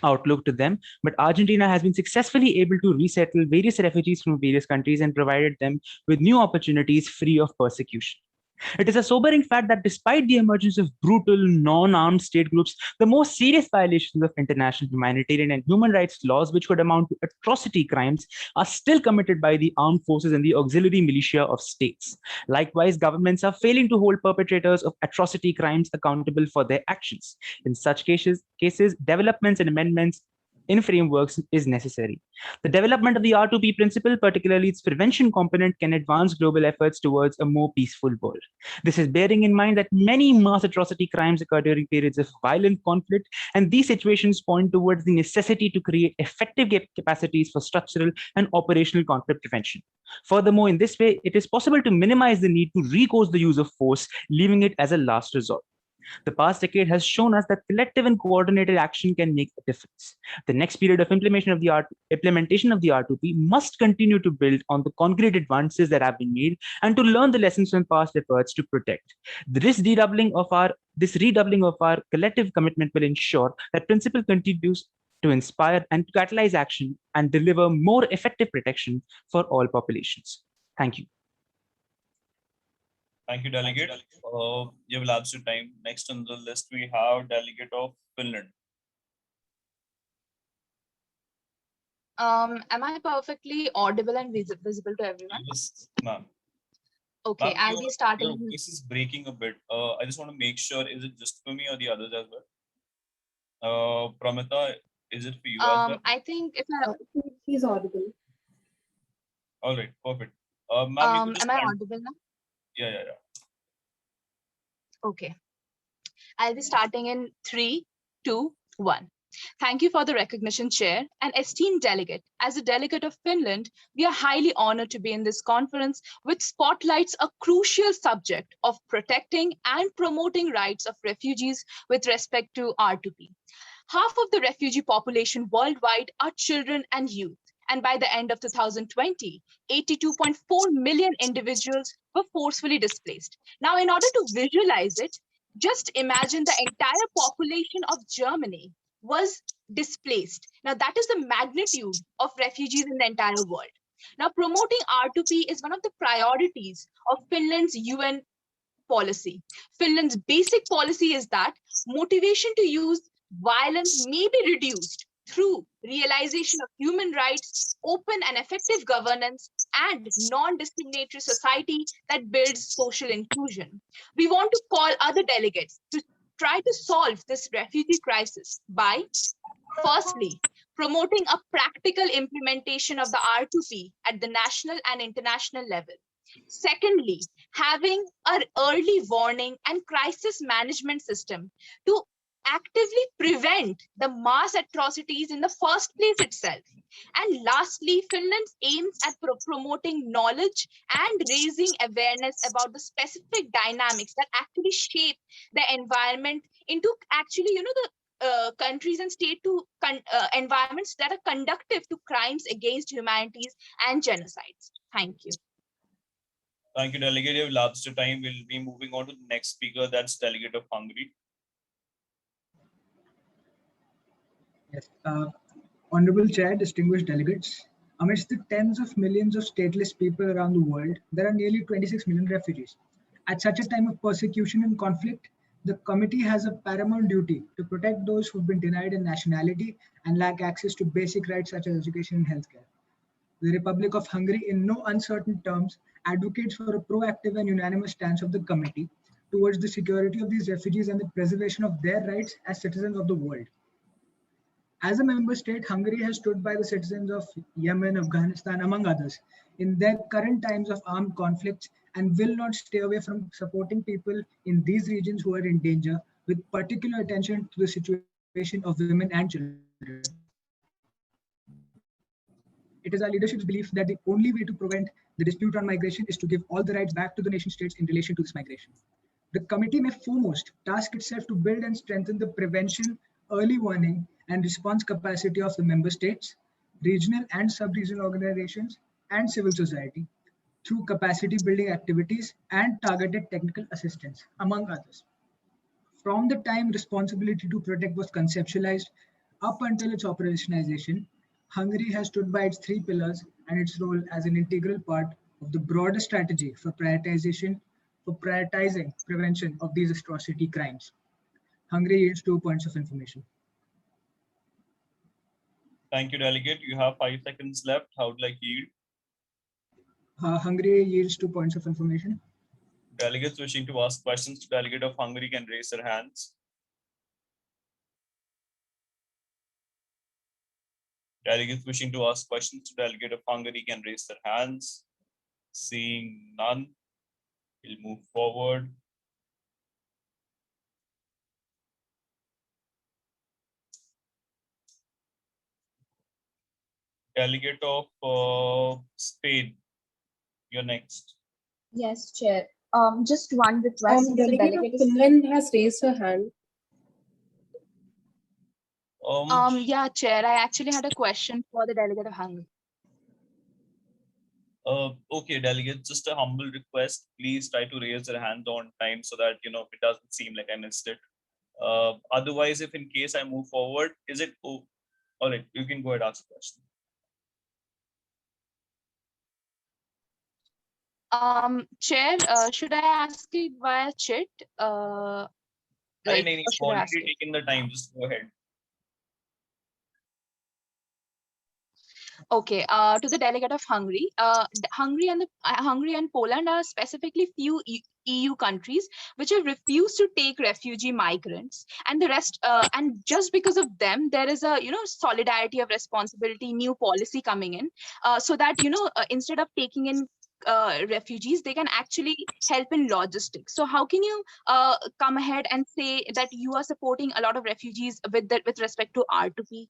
outlook to them, but Argentina has been successfully able to resettle various refugees from various countries and provided them with new opportunities free of persecution. It is a sobering fact that despite the emergence of brutal, non-armed state groups, the most serious violations of international humanitarian and human rights laws, which could amount to atrocity crimes, are still committed by the armed forces and the auxiliary militia of states. Likewise, governments are failing to hold perpetrators of atrocity crimes accountable for their actions. In such cases, developments and amendments in frameworks is necessary. The development of the R2P principle, particularly its prevention component, can advance global efforts towards a more peaceful world. This is bearing in mind that many mass atrocity crimes occur during periods of violent conflict, and these situations point towards the necessity to create effective capacities for structural and operational conflict prevention. Furthermore, in this way, it is possible to minimize the need to recourse the use of force, leaving it as a last resort. The past decade has shown us that collective and coordinated action can make a difference. The next period of implementation of the R2P must continue to build on the concrete advances that have been made and to learn the lessons from past efforts to protect. This redoubling of our collective commitment will ensure that principle continues to inspire and to catalyze action and deliver more effective protection for all populations. Thank you. Thank you, delegate. You have elapsed your time. Next on the list, we have delegate of Finland. Am I perfectly audible and visible to everyone? Yes, ma'am. Okay, I'll be starting. Your voice is breaking a bit. I just want to make sure, is it just for me or the others as well? Pramita, is it for you as well? I think if he's audible. All right, perfect. Ma'am, am I audible now? Yeah. Okay. I'll be starting in 3, 2, 1. Thank you for the recognition, Chair. And esteemed delegate, as a delegate of Finland, we are highly honored to be in this conference, which spotlights a crucial subject of protecting and promoting rights of refugees with respect to R2P. Half of the refugee population worldwide are children and youth. And by the end of 2020, 82.4 million individuals were forcefully displaced. Now, in order to visualize it, just imagine the entire population of Germany was displaced. Now, that is the magnitude of refugees in the entire world. Now, promoting R2P is one of the priorities of Finland's UN policy. Finland's basic policy is that motivation to use violence may be reduced through realization of human rights, open and effective governance, and non-discriminatory society that builds social inclusion. We want to call other delegates to try to solve this refugee crisis by, firstly, promoting a practical implementation of the R2P at the national and international level. Secondly, having an early warning and crisis management system to actively prevent the mass atrocities in the first place itself. And lastly, Finland aims at promoting knowledge and raising awareness about the specific dynamics that actually shape the environment into actually, the countries and state to environments that are conducive to crimes against humanities and genocides. Thank you. Thank you, Delegate. You've elapsed your time. We'll be moving on to the next speaker. That's Delegate of Hungary. Yes. Honorable Chair, distinguished delegates, amidst the tens of millions of stateless people around the world, there are nearly 26 million refugees. At such a time of persecution and conflict, the committee has a paramount duty to protect those who've been denied a nationality and lack access to basic rights such as education and healthcare. The Republic of Hungary, in no uncertain terms, advocates for a proactive and unanimous stance of the committee towards the security of these refugees and the preservation of their rights as citizens of the world. As a member state, Hungary has stood by the citizens of Yemen, Afghanistan, among others, in their current times of armed conflicts and will not stay away from supporting people in these regions who are in danger, with particular attention to the situation of women and children. It is our leadership's belief that the only way to prevent the dispute on migration is to give all the rights back to the nation states in relation to this migration. The committee may foremost task itself to build and strengthen the prevention, early warning, and response capacity of the member states, regional and sub-regional organizations, and civil society through capacity building activities and targeted technical assistance, among others. From the time responsibility to protect was conceptualized up until its operationalization, Hungary has stood by its three pillars and its role as an integral part of the broader strategy for prioritizing prevention of these atrocity crimes. Hungary yields 2 points of information. Thank you, Delegate. You have 5 seconds left. How would like yield? Hungary yields 2 points of information. Delegates wishing to ask questions to Delegate of Hungary can raise their hands. Delegates wishing to ask questions to Delegate of Hungary can raise their hands. Seeing none, we'll move forward. Delegate of Spain, you're next. Yes, Chair. Just one request. Delegate of Finland has raised her hand. Yeah, Chair, I actually had a question for the Delegate of Hungary. Okay, Delegate, just a humble request. Please try to raise your hand on time so that, it doesn't seem like I missed it. Otherwise, if in case I move forward, is it... Oh, all right, you can go ahead and ask the question. Chair, should I ask it via chat? You've already taken the time, just go ahead. Okay, to the Delegate of Hungary, Hungary and Poland are specifically few EU countries which have refused to take refugee migrants, and the rest, and just because of them, there is a solidarity of responsibility, new policy coming in, so that instead of taking in refugees, they can actually help in logistics. So how can you come ahead and say that you are supporting a lot of refugees with respect to R2P?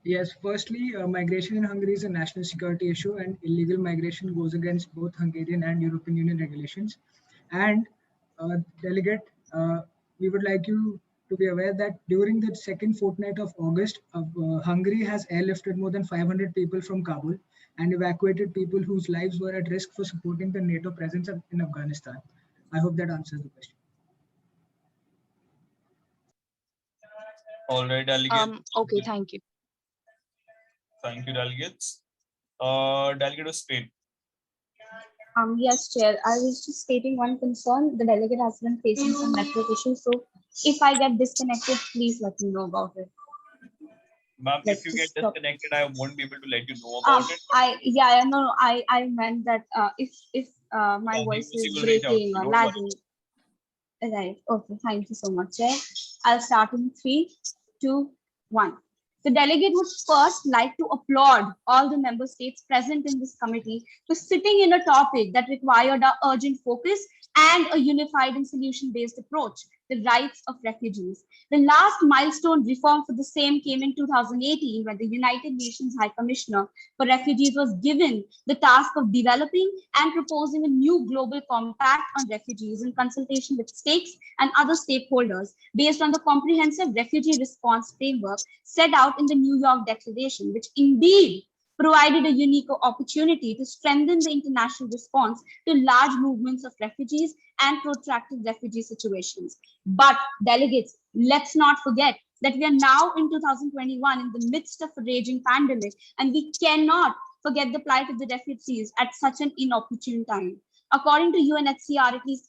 Yes, firstly, migration in Hungary is a national security issue, and illegal migration goes against both Hungarian and European Union regulations. And Delegate, we would like you to be aware that during the second fortnight of August, Hungary has airlifted more than 500 people from Kabul and evacuated people whose lives were at risk for supporting the NATO presence in Afghanistan. I hope that answers the question. All right, Delegate. Okay, thank you. Thank you, Delegates. Delegate of Spain. Yes, Chair. I was just stating one concern. The delegate has been facing some network issues, so If I get disconnected, please let me know about it. Ma'am, Let's if you just get stop. disconnected, I won't be able to let you know about it. I meant that if my Yeah, voice he is will reach out to breaking you. or Don't worry. lagging. Right. Okay. Thank you so much, Chair. I'll start in 3, 2, 1. The delegate would first like to applaud all the member states present in this committee for sitting in a topic that required our urgent focus and a unified and solution-based approach, the rights of refugees. The last milestone reform for the same came in 2018 when the United Nations High Commissioner for Refugees was given the task of developing and proposing a new global compact on refugees in consultation with states and other stakeholders based on the comprehensive refugee response framework set out in the New York Declaration, which indeed provided a unique opportunity to strengthen the international response to large movements of refugees and protracted refugee situations. But delegates, let's not forget that we are now in 2021 in the midst of a raging pandemic, and we cannot forget the plight of the refugees at such an inopportune time. According to UNHCR, at least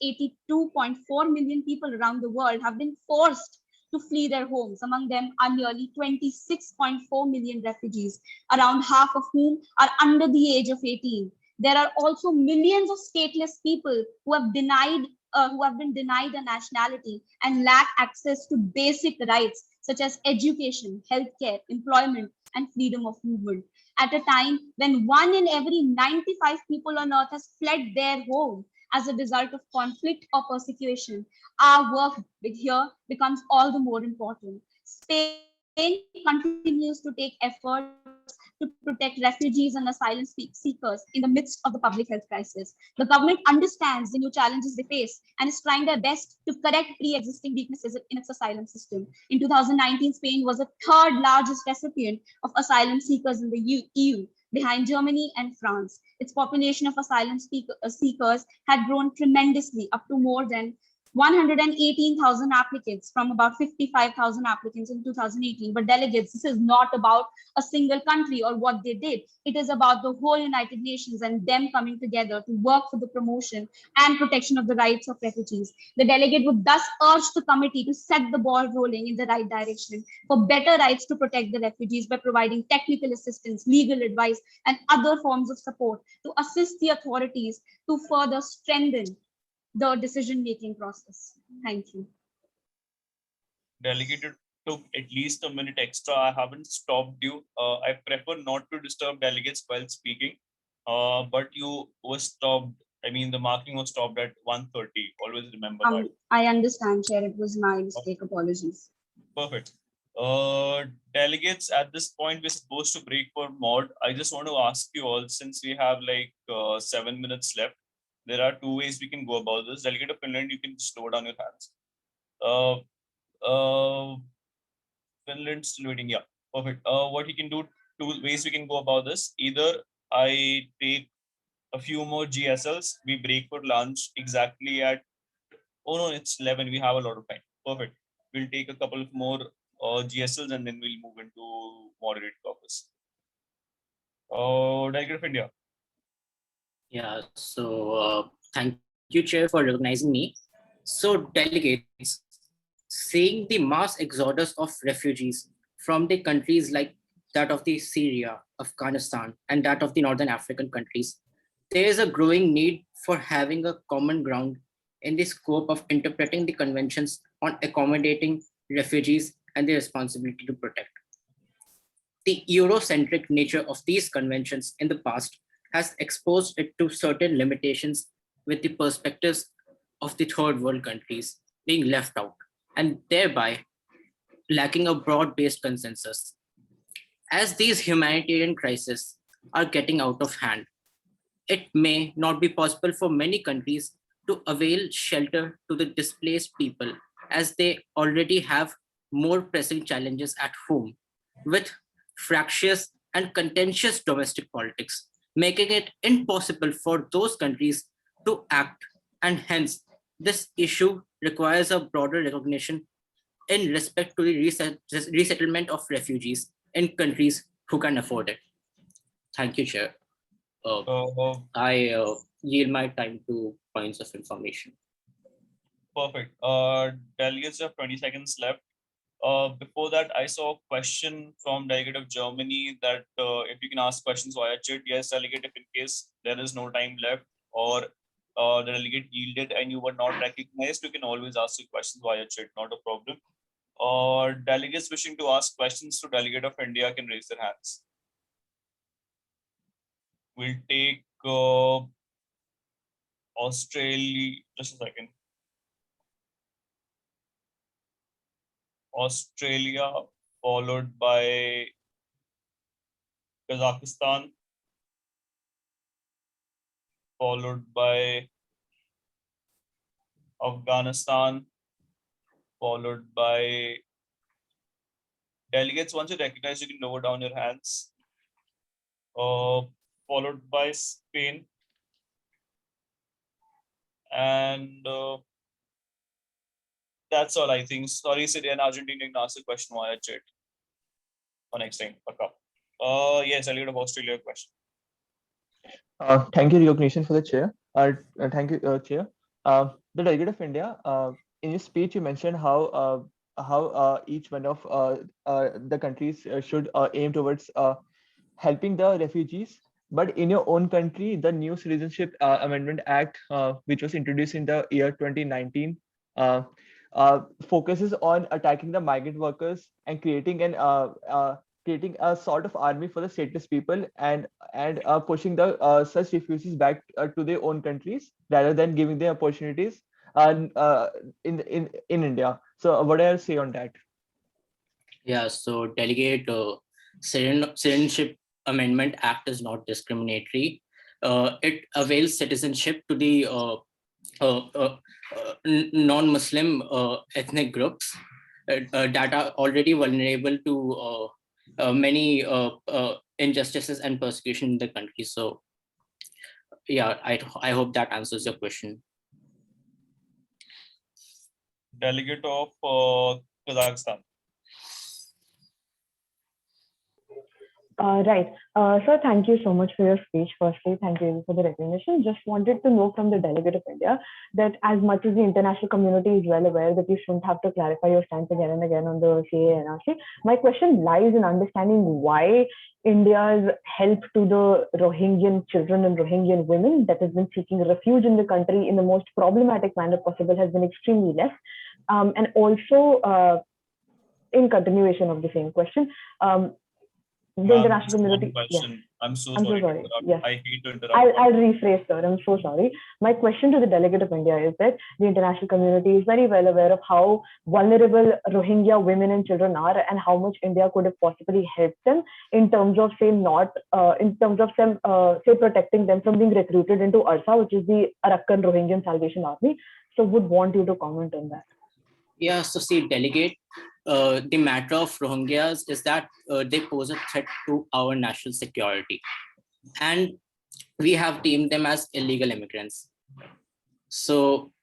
82.4 million people around the world have been forced to flee their homes. Among them are nearly 26.4 million refugees, around half of whom are under the age of 18. There are also millions of stateless people who have been denied a nationality and lack access to basic rights such as education, healthcare, employment, and freedom of movement. At a time when 1 in every 95 people on earth has fled their home as a result of conflict or persecution, our work here becomes all the more important. Spain continues to take efforts to protect refugees and asylum seekers in the midst of the public health crisis. The government understands the new challenges they face and is trying their best to correct pre-existing weaknesses in its asylum system. In 2019, Spain was the third largest recipient of asylum seekers in the EU, behind Germany and France. Its population of asylum seekers had grown tremendously, up to more than 118,000 applicants from about 55,000 applicants in 2018. But delegates, this is not about a single country or what they did. It is about the whole United Nations and them coming together to work for the promotion and protection of the rights of refugees. The delegate would thus urge the committee to set the ball rolling in the right direction for better rights to protect the refugees by providing technical assistance, legal advice, and other forms of support to assist the authorities to further strengthen the decision-making process. Thank you. Delegate, it took at least a minute extra. I haven't stopped you. I prefer not to disturb delegates while speaking, but you were stopped. I mean, the marking was stopped at 1:30. Always remember that. I understand, Chair. It was my mistake. Apologies. Perfect. Delegates, at this point, we're supposed to break for mod. I just want to ask you all, since we have like 7 minutes left, there are 2 ways we can go about this. Delegate of Finland, you can slow down your hands. Finland still waiting. Yeah, perfect. What you can do, 2 ways we can go about this. Either I take a few more GSLs, we break for lunch exactly at, oh no, it's 11. We have a lot of time. Perfect. We'll take a couple of more GSLs and then we'll move into moderate caucus. Delegate of India. Yeah, so thank you, Chair, for recognizing me. So, delegates, seeing the mass exodus of refugees from the countries like that of the Syria, Afghanistan, and that of the Northern African countries, there is a growing need for having a common ground in the scope of interpreting the conventions on accommodating refugees and their responsibility to protect. The Eurocentric nature of these conventions in the past has exposed it to certain limitations, with the perspectives of the third world countries being left out and thereby lacking a broad-based consensus. As these humanitarian crises are getting out of hand, it may not be possible for many countries to avail shelter to the displaced people, as they already have more pressing challenges at home, with fractious and contentious domestic politics, making it impossible for those countries to act, and hence this issue requires a broader recognition in respect to the resettlement of refugees in countries who can afford it. Thank you, Chair. I yield my time to points of information. Perfect. Delegates have 20 seconds left. Before that, I saw a question from delegate of Germany that if you can ask questions via chat. Yes, delegate, if in case there is no time left or the delegate yielded and you were not recognized, you can always ask your questions via chat, not a problem. Delegates wishing to ask questions to delegate of India can raise their hands. We'll take Australia, just a second. Australia, followed by Kazakhstan, followed by Afghanistan, followed by delegates. Once you recognize, you can lower down your hands. Followed by Spain, and that's all, I think. Sorry, Syria and Argentina can ask a question via chat for next time. Yes, delegate of Australia question. Thank you, recognition for the chair. Thank you, chair. The delegate of India, in your speech, you mentioned how each one of the countries should aim towards helping the refugees. But in your own country, the new Citizenship Amendment Act, which was introduced in the year 2019, focuses on attacking the migrant workers and creating a sort of army for the stateless people and pushing the such refugees back to their own countries rather than giving them opportunities in India. So what do I say on that? Yeah, so delegate Citizenship Amendment Act is not discriminatory. It avails citizenship to the non-Muslim ethnic groups that are already vulnerable to many injustices and persecution in the country. So yeah, I hope that answers your question. Delegate of Kazakhstan. Right. Sir, thank you so much for your speech. Firstly, thank you for the recognition. Just wanted to know from the delegate of India that as much as the international community is well aware that you shouldn't have to clarify your stance again and again on the CAA NRC, my question lies in understanding why India's help to the Rohingyan children and Rohingyan women that has been seeking refuge in the country in the most problematic manner possible has been extremely less. And also, in continuation of the same question, the international community. Yes. I'm so sorry. Yes. I hate to interrupt. I'll rephrase, sir. I'm so sorry. My question to the delegate of India is that the international community is very well aware of how vulnerable Rohingya women and children are and how much India could have possibly helped them in terms of say protecting them from being recruited into ARSA, which is the Arakan Rohingyan Salvation Army. So would want you to comment on that. Yeah, so see, delegate, the matter of Rohingyas is that they pose a threat to our national security. And we have deemed them as illegal immigrants. So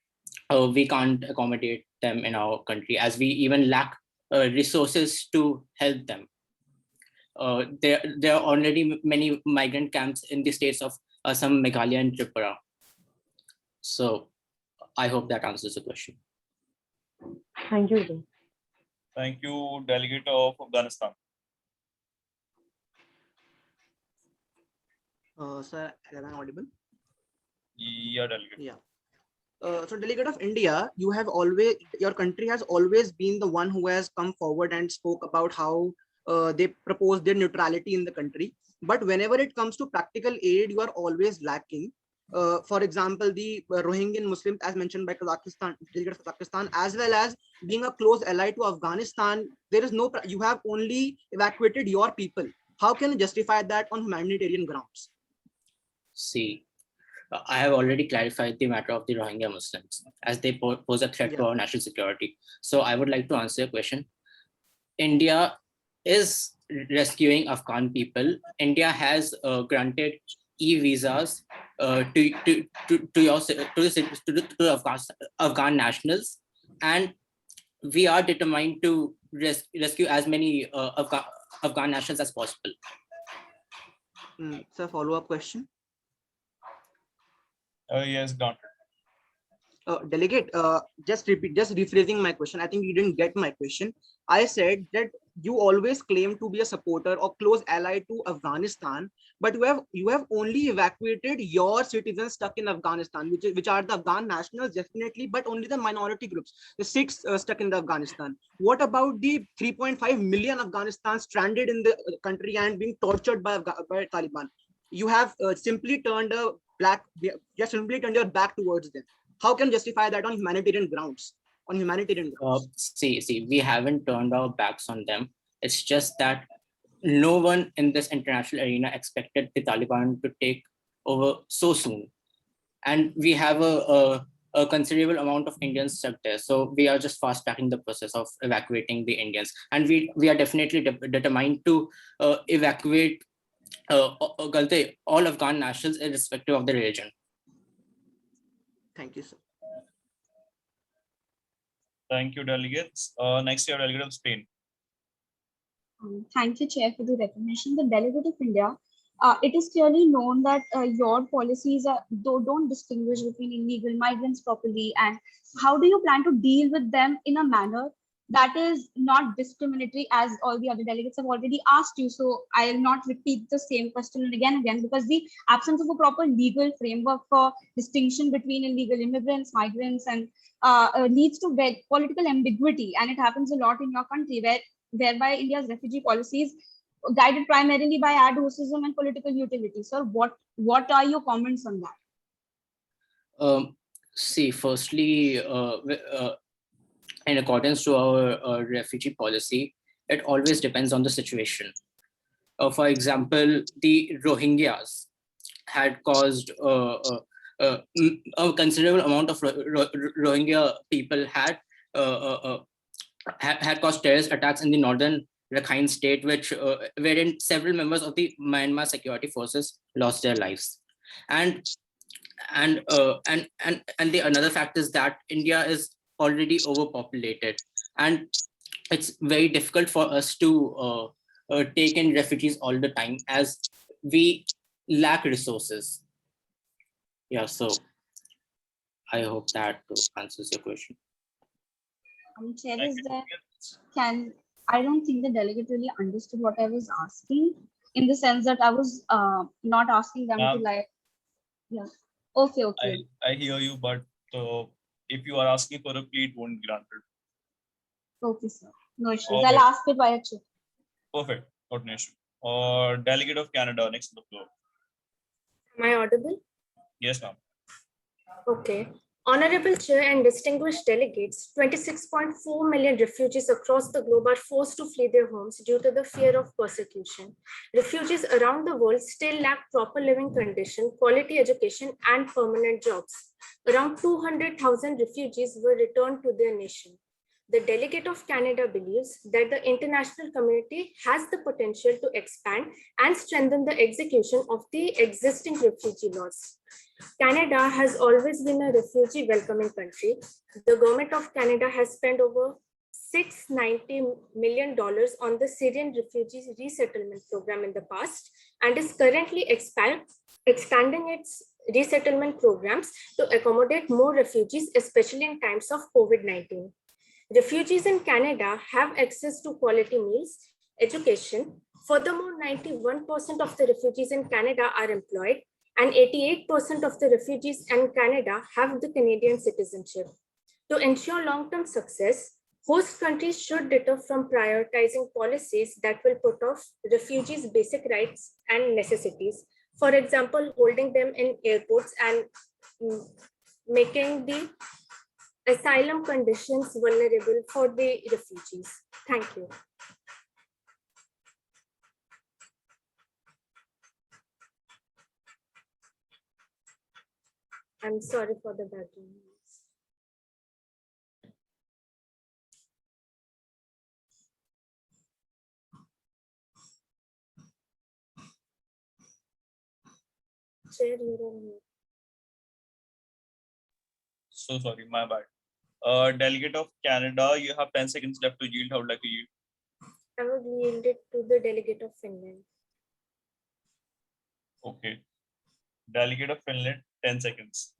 we can't accommodate them in our country as we even lack resources to help them. There are already many migrant camps in the states of Assam, Meghalaya, and Tripura. So I hope that answers the question. Thank you, sir. Thank you, delegate of Afghanistan. Sir, am I audible? Yeah, delegate. Yeah. So delegate of India, your country has always been the one who has come forward and spoke about how they propose their neutrality in the country. But whenever it comes to practical aid, you are always lacking. For example, the Rohingyan Muslims, as mentioned by Kazakhstan, delegate of Kazakhstan, as well as being a close ally to Afghanistan, you have only evacuated your people. How can you justify that on humanitarian grounds? See, I have already clarified the matter of the Rohingya Muslims as they pose a threat to our national security. So I would like to answer your question. India is rescuing Afghan people. India has granted e-visas to Afghan nationals, and we are determined to rescue as many Afghan nationals as possible. Sir, follow-up question. Yes, granted. Delegate, just rephrasing my question. I think you didn't get my question. I said that you always claim to be a supporter or close ally to Afghanistan, but you have only evacuated your citizens stuck in Afghanistan, which are the Afghan nationals, definitely, but only the minority groups, the Sikhs stuck in the Afghanistan. What about the 3.5 million Afghanistan stranded in the country and being tortured by Taliban? You have simply turned your back towards them. How can you justify that on humanitarian grounds? See, we haven't turned our backs on them. It's just that no one in this international arena expected the Taliban to take over so soon. And we have a considerable amount of Indians stuck there. So we are just fast tracking the process of evacuating the Indians. And we are definitely determined to evacuate all Afghan nationals irrespective of the religion. Thank you, sir. Thank you, delegates. Next year, delegate of Spain. Thank you, Chair, for the recognition. The delegate of India, it is clearly known that your policies don't distinguish between illegal migrants properly. And how do you plan to deal with them in a manner that is not discriminatory, as all the other delegates have already asked you? So I'll not repeat the same question again, because the absence of a proper legal framework for distinction between illegal immigrants, migrants, and leads to political ambiguity. And it happens a lot in your country, whereby India's refugee policies guided primarily by ad hocism and political utility. So what are your comments on that? See, firstly, in accordance to our refugee policy, it always depends on the situation. For example, the Rohingyas had caused a considerable amount of Rohingya people had caused terrorist attacks in the northern Rakhine state, wherein several members of the Myanmar security forces lost their lives. And the another fact is that India is already overpopulated, and it's very difficult for us to take in refugees all the time, as we lack resources. Yeah, so I hope that answers your question. Chair, I don't think the delegate really understood what I was asking, in the sense that I was not asking them to like, yeah. Okay. I hear you, but if you are asking for a plea, it won't be granted. Okay, sir. No issues. Okay. I'll ask it via chat. Perfect. Not an issue. Delegate of Canada, next to the floor. Am I audible? Yes, ma'am. Okay. Honorable Chair and distinguished delegates, 26.4 million refugees across the globe are forced to flee their homes due to the fear of persecution. Refugees around the world still lack proper living conditions, quality education, and permanent jobs. Around 200,000 refugees were returned to their nation. The delegate of Canada believes that the international community has the potential to expand and strengthen the execution of the existing refugee laws. Canada has always been a refugee welcoming country. The government of Canada has spent over $690 million on the Syrian refugees resettlement program in the past, and is currently expanding its resettlement programs to accommodate more refugees, especially in times of COVID-19. Refugees in Canada have access to quality meals, education. Furthermore, 91% of the refugees in Canada are employed, and 88% of the refugees in Canada have the Canadian citizenship. To ensure long-term success, host countries should deter from prioritizing policies that will put off refugees' basic rights and necessities. For example, holding them in airports and making the asylum conditions vulnerable for the refugees. Thank you. I'm sorry for the background noise. Chair, you're on mute. So sorry, my bad. Delegate of Canada, you have 10 seconds left to yield. How would like to yield? I would yield it to the delegate of Finland. Okay. Delegate of Finland, 10 seconds.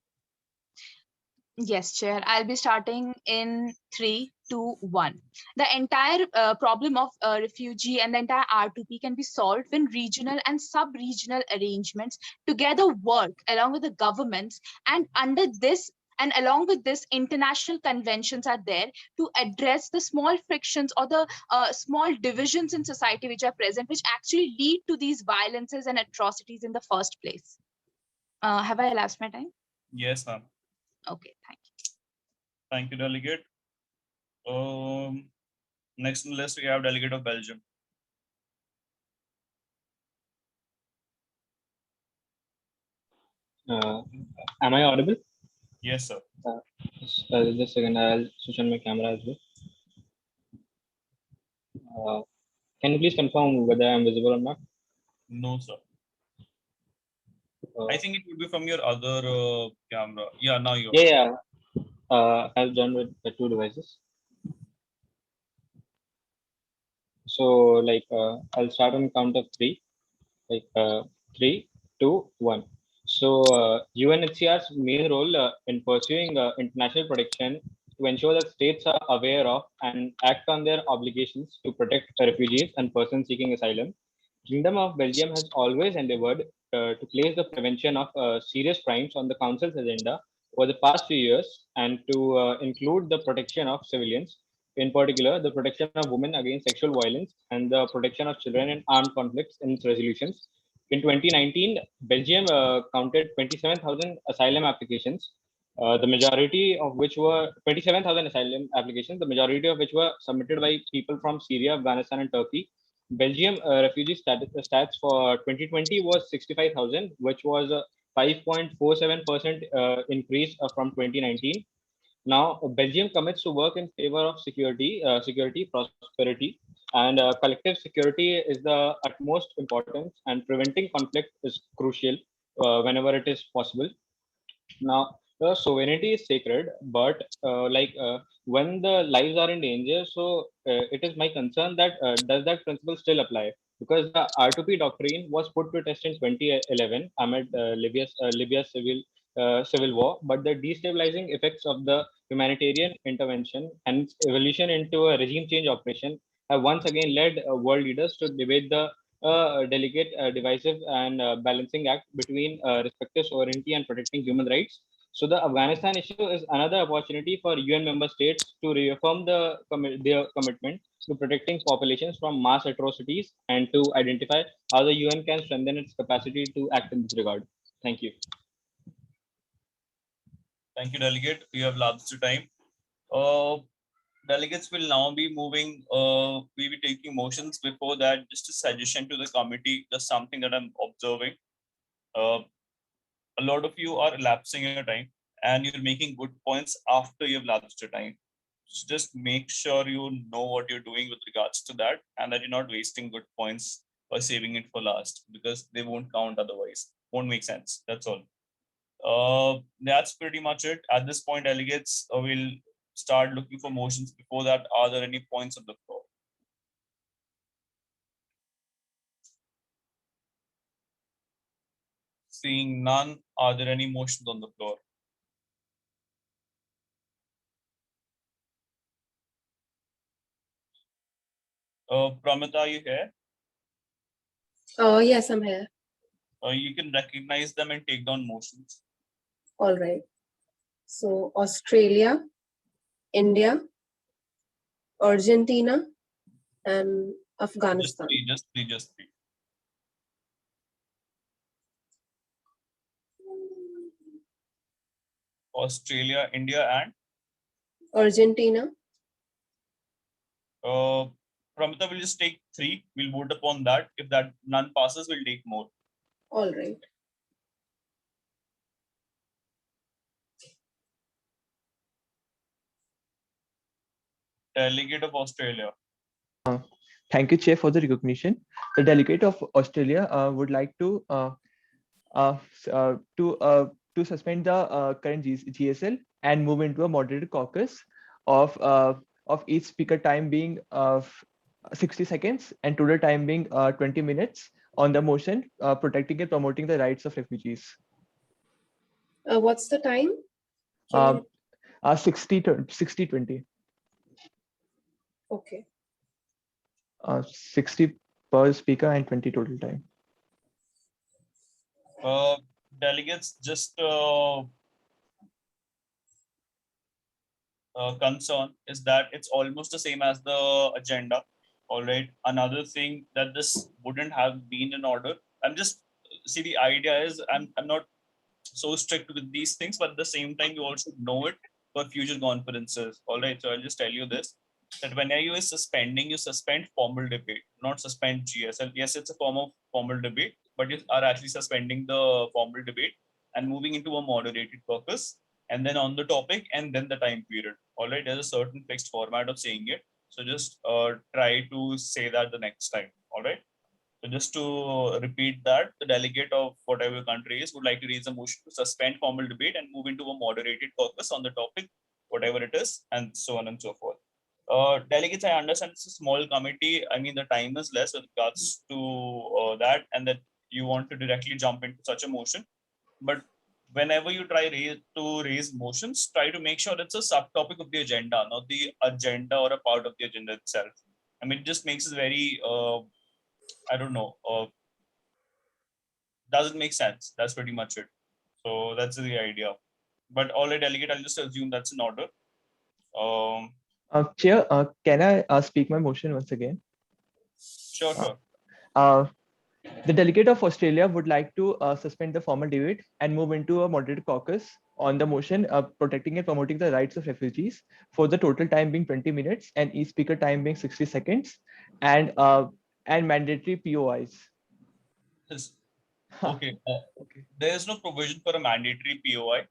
Yes, Chair. I'll be starting in 3, 2, 1. The entire problem of refugee and the entire R2P can be solved when regional and sub-regional arrangements together work along with the governments, and under this and along with this, international conventions are there to address the small frictions or the small divisions in society which are present, which actually lead to these violences and atrocities in the first place. Have I elapsed my time? Yes, ma'am. Okay, thank you. Thank you, delegate. Next on the list, we have delegate of Belgium. Am I audible? Yes, sir. Just a second, I'll switch on my camera as well. Can you please confirm whether I'm visible or not? No, sir. I think it would be from your other camera. Yeah, now you are. Yeah. I've done with the 2 devices. So, like, I'll start on count of 3. Like 3, 2, 1. So UNHCR's main role in pursuing international protection to ensure that states are aware of and act on their obligations to protect refugees and persons seeking asylum. Kingdom of Belgium has always endeavored to place the prevention of serious crimes on the Council's agenda over the past few years, and to include the protection of civilians, in particular the protection of women against sexual violence and the protection of children in armed conflicts in its resolutions. In 2019, Belgium counted 27,000 asylum applications, the majority of which were 27,000 asylum applications, the majority of which were submitted by people from Syria, Afghanistan, and Turkey. Belgium refugee stats for 2020 was 65,000, which was a 5.47% increase from 2019. Now, Belgium commits to work in favor of security, prosperity, and collective security is the utmost importance, and preventing conflict is crucial whenever it is possible. Now, the sovereignty is sacred, but when the lives are in danger, so it is my concern that does that principle still apply? Because the R2P doctrine was put to test in 2011 amid Libya's civil war, but the destabilizing effects of the humanitarian intervention and its evolution into a regime change operation have once again led world leaders to debate the delicate, divisive, and balancing act between respective sovereignty and protecting human rights. So the Afghanistan issue is another opportunity for UN member states to reaffirm their commitment to protecting populations from mass atrocities and to identify how the UN can strengthen its capacity to act in this regard. Thank you. Thank you, delegate. We have lots of time. Delegates will now be moving, we'll be taking motions. Before that, just a suggestion to the committee, just something that I'm observing. A lot of you are elapsing your time and you're making good points after you've lapsed your time. So just make sure you know what you're doing with regards to that, and that you're not wasting good points or saving it for last, because they won't count otherwise. Won't make sense. That's all. That's pretty much it. At this point, delegates will start looking for motions. Before that, are there any points on the floor? Seeing none, are there any motions on the floor? Pramita, are you here? Yes, I'm here. You can recognize them and take down motions. All right. So Australia, India, Argentina, and Afghanistan. Just three. Australia, India, and Argentina. Pramita will just take 3. We'll vote upon that. If that none passes, we'll take more. All right. Delegate of Australia. Thank you, Chair, for the recognition. The delegate of Australia would like to suspend the current GSL and move into a moderated caucus of each speaker time being 60 seconds and total time being 20 minutes on the motion protecting and promoting the rights of refugees. What's the time? 60-20. Okay. 60 per speaker and 20 total time. Delegates, just concern is that it's almost the same as the agenda. All right. Another thing that this wouldn't have been in order. I'm just see the idea is I'm not so strict with these things, but at the same time you also know it for future conferences. All right. So I'll just tell you this that whenever you is suspending, you suspend formal debate, not suspend GSL. Yes, it's a form of formal debate, but you are actually suspending the formal debate and moving into a moderated caucus and then on the topic and then the time period. All right, there's a certain fixed format of saying it. So just try to say that the next time. All right. So just to repeat that, the delegate of whatever country is would like to raise a motion to suspend formal debate and move into a moderated caucus on the topic, whatever it is, and so on and so forth. Delegates, I understand it's a small committee. I mean, the time is less with regards to that, and that you want to directly jump into such a motion. But whenever you try to raise motions, try to make sure it's a subtopic of the agenda, not the agenda or a part of the agenda itself. I mean, it just makes it very, I don't know, doesn't make sense. That's pretty much it. So that's the idea. But all right, delegate, I'll just assume that's in order. Chair, can I speak my motion once again? Sure, sure. The delegate of Australia would like to suspend the formal debate and move into a moderated caucus on the motion protecting and promoting the rights of refugees for the total time being 20 minutes and each speaker time being 60 seconds and mandatory POIs. Yes. Okay. There is no provision for a mandatory POI.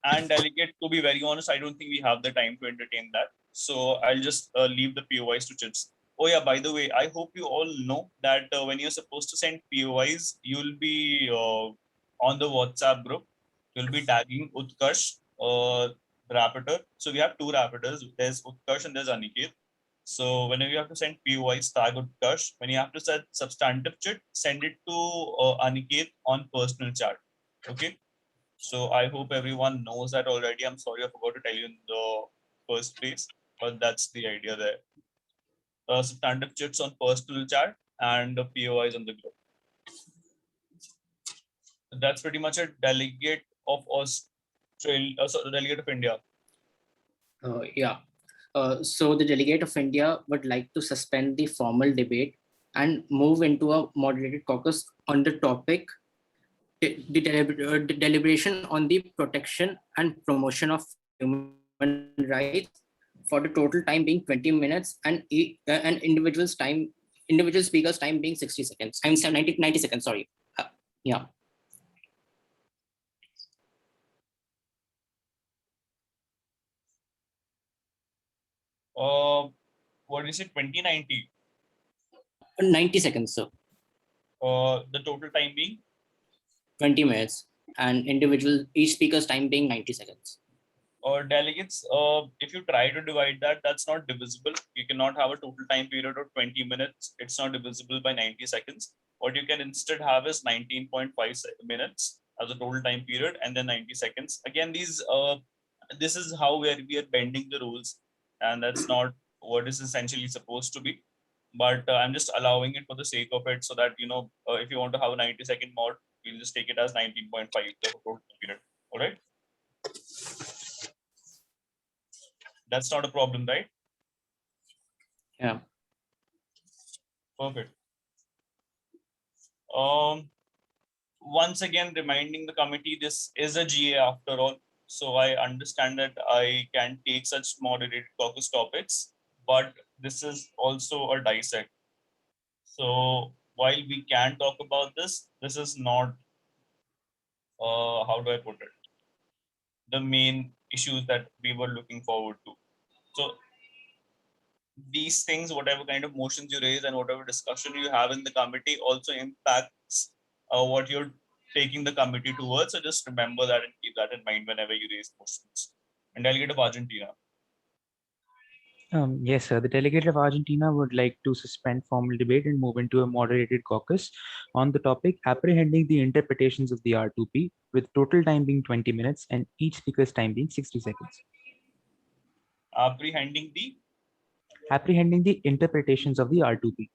And delegate, to be very honest, I don't think we have the time to entertain that. So I'll just leave the POIs to chits. Oh yeah, by the way, I hope you all know that when you're supposed to send POIs, you'll be on the WhatsApp group. You'll be tagging Utkarsh, rapporteur. So we have two rapporteurs. There's Utkarsh and there's Aniket. So whenever you have to send POIs, tag Utkarsh. When you have to send substantive chat, send it to Aniket on personal chat. Okay. So I hope everyone knows that already. I'm sorry I forgot to tell you in the first place, but that's the idea there. Substantive chats on personal chat and the POIs on the group. That's pretty much a delegate of Australia, sorry, delegate of India. Yeah. So the delegate of India would like to suspend the formal debate and move into a moderated caucus on the topic the deliberation on the protection and promotion of human rights for the total time being 20 minutes and individual speakers time being 60 seconds. I mean 90 seconds, sorry. Yeah. What is it, 2090? 90 seconds, sir. The total time being? 20 minutes and each speaker's time being 90 seconds. Delegates, if you try to divide that, that's not divisible. You cannot have a total time period of 20 minutes. It's not divisible by 90 seconds. What you can instead have is 19.5 minutes as a total time period and then 90 seconds. Again, this is how we are bending the rules, and that's not what is essentially supposed to be. But I'm just allowing it for the sake of it so that, if you want to have a 90-second mod, we'll just take it as 19.5, the total period. All right. That's not a problem, right? Yeah. Perfect. Once again, reminding the committee, this is a GA after all. So I understand that I can take such moderated caucus topics, but this is also a dissect. So while we can talk about this is not, how do I put it? The main issues that we were looking forward to. So these things, whatever kind of motions you raise and whatever discussion you have in the committee also impacts what you're taking the committee towards. So just remember that and keep that in mind whenever you raise motions. And delegate of Argentina. Yes, sir. The delegate of Argentina would like to suspend formal debate and move into a moderated caucus on the topic apprehending the interpretations of the R2P, with total time being 20 minutes and each speaker's time being 60 seconds. Apprehending the interpretations of the R2P.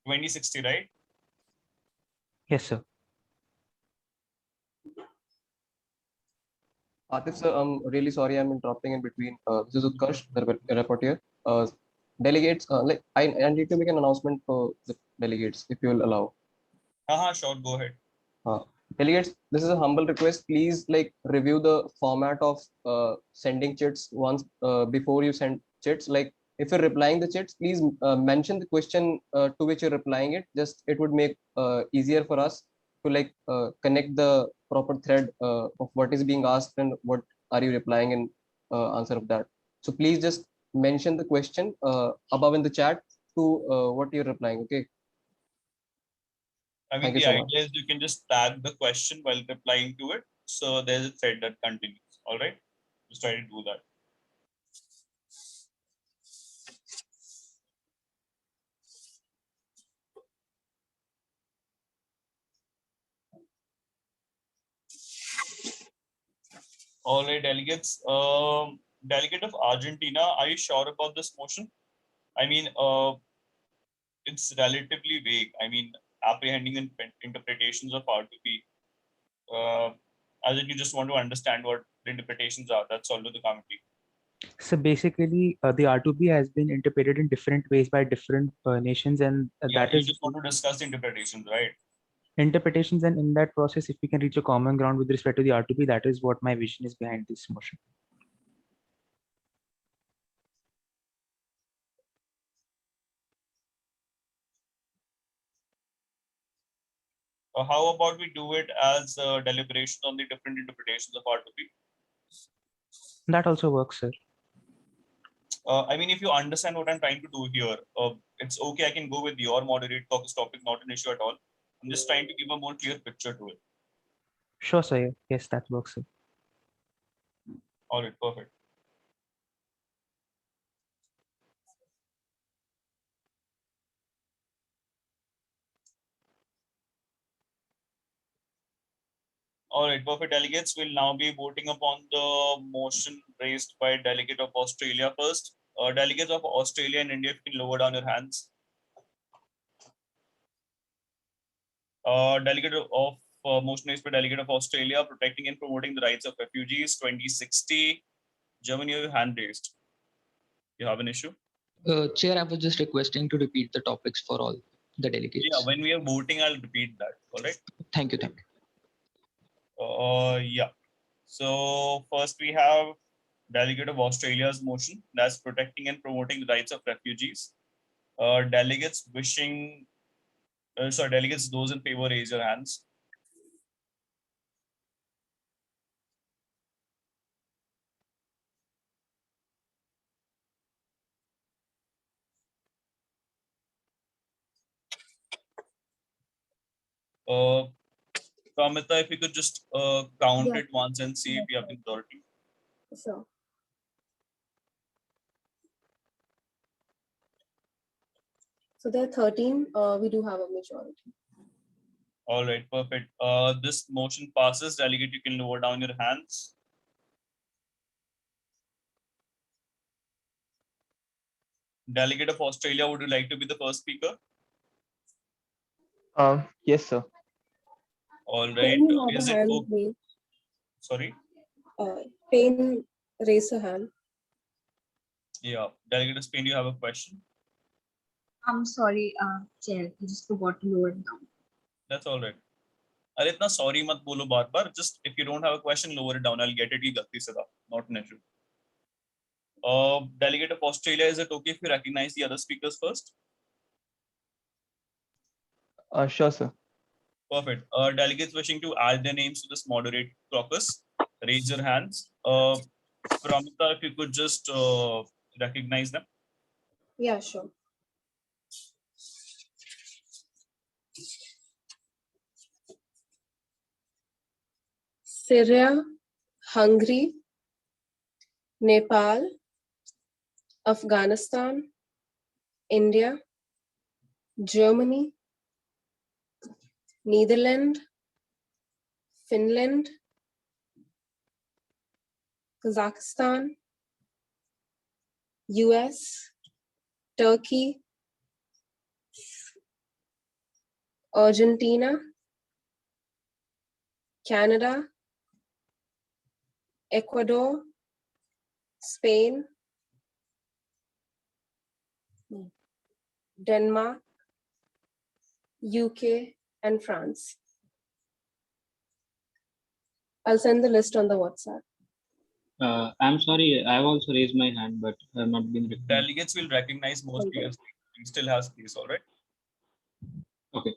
$20.60, right? Yes, sir. Atif sir, I'm really sorry I'm interrupting in between. This is Utkarsh, the rapporteur. Delegates, I need to make an announcement for the delegates, if you will allow. Sure, go ahead. Delegates, this is a humble request. Please review the format of sending chits once before you send chits. If you're replying the chits, please mention the question to which you're replying it. Just it would make easier for us to connect the proper thread of what is being asked and what are you replying in answer of that. So please just mention the question above in the chat to what you're replying. Okay. I mean, Thank you the so idea much. is you can just tag the question while replying to it. So there's a thread that continues. All right. Just try to do that. All right, delegates. Delegate of Argentina, are you sure about this motion? I mean, it's relatively vague. I mean, apprehending interpretations of R2P. As in, you just want to understand what the interpretations are. That's all to the committee. So basically, the R2P has been interpreted in different ways by different nations, and that You is just want to discuss the interpretations, right? interpretations. And in that process, if we can reach a common ground with respect to the R2P, that is what my vision is behind this motion. How about we do it as a deliberation on the different interpretations of R2P? That also works, sir. I mean, if you understand what I'm trying to do here, it's okay. I can go with your moderate caucus topic, not an issue at all. I'm just trying to give a more clear picture to it. Sure, sir. Yes, that works, sir. All right, perfect. All right, perfect. Delegates will now be voting upon the motion raised by delegate of Australia first. Delegates of Australia and India, if you can lower down your hands. Delegate of motion raised by delegate of Australia, protecting and promoting the rights of refugees, 2060. Germany, you have your hand raised. You have an issue? Chair, I was just requesting to repeat the topics for all the delegates. Yeah, when we are voting, I'll repeat that. All right. Thank you. Yeah. So first we have delegate of Australia's motion, that's protecting and promoting the rights of refugees. Delegates wishing, delegates, those in favor, raise your hands. Pramita, if you could just count it once and see if you have the majority. Sure. So there are 13. We do have a majority. All right, perfect. This motion passes. Delegate, you can lower down your hands. Delegate of Australia, would you like to be the first speaker? Yes, sir. All right. Is it okay? Sorry? Payne raise a hand. Yeah. Delegate of Spain, do you have a question? I'm sorry, Chair. I just forgot to lower it down. That's all right. अरे इतना sorry मत बोलो बार बार. Just if you don't have a question, lower it down. I'll get it की गलती से था. Not an issue. Delegate of Australia, is it okay if you recognize the other speakers first? Sure, sir. Perfect. Delegates wishing to add their names to this moderate caucus, raise your hands. Pramita, if you could just recognize them. Yeah, sure. Syria, Hungary, Nepal, Afghanistan, India, Germany, Netherlands, Finland, Kazakhstan, US, Turkey, Argentina, Canada, Ecuador, Spain, Denmark, UK, and France. I'll send the list on the WhatsApp. I'm sorry, I've also raised my hand, but I've not been recognized. Delegates will recognize most players. We still have space, all right? Okay.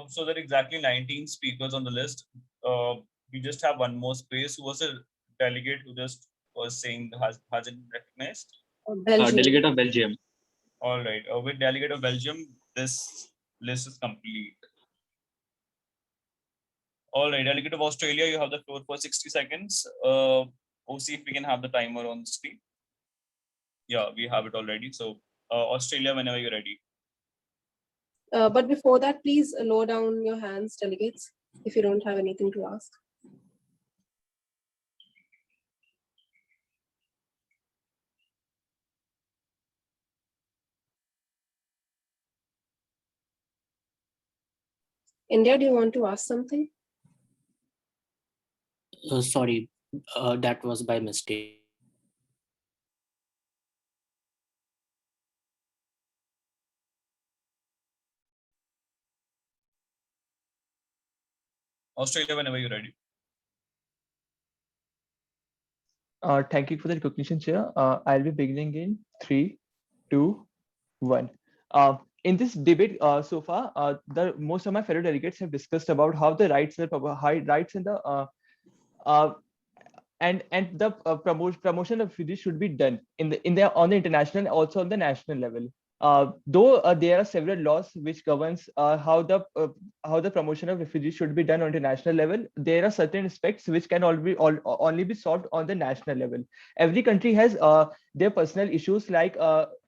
So there are exactly 19 speakers on the list. We just have one more space. Who was a delegate who just was saying hasn't been recognized? Delegate of Belgium. All right. With delegate of Belgium, this list is complete. All right. Delegate of Australia, you have the floor for 60 seconds. OC, if we can have the timer on the screen. Yeah, we have it already. So Australia, whenever you're ready. But before that, please lower down your hands, delegates, if you don't have anything to ask. India, do you want to ask something? Sorry, that was by mistake. Australia, whenever you're ready. Thank you for the recognition, Chair. I'll be beginning in 3, 2, 1. In this debate so far, the most of my fellow delegates have discussed about how the rights and the and the promotion of refugees should be done on the international and also on the national level. Though there are several laws which governs how the promotion of refugees should be done on international level, there are certain aspects which can only be solved on the national level. Every country has their personal issues, like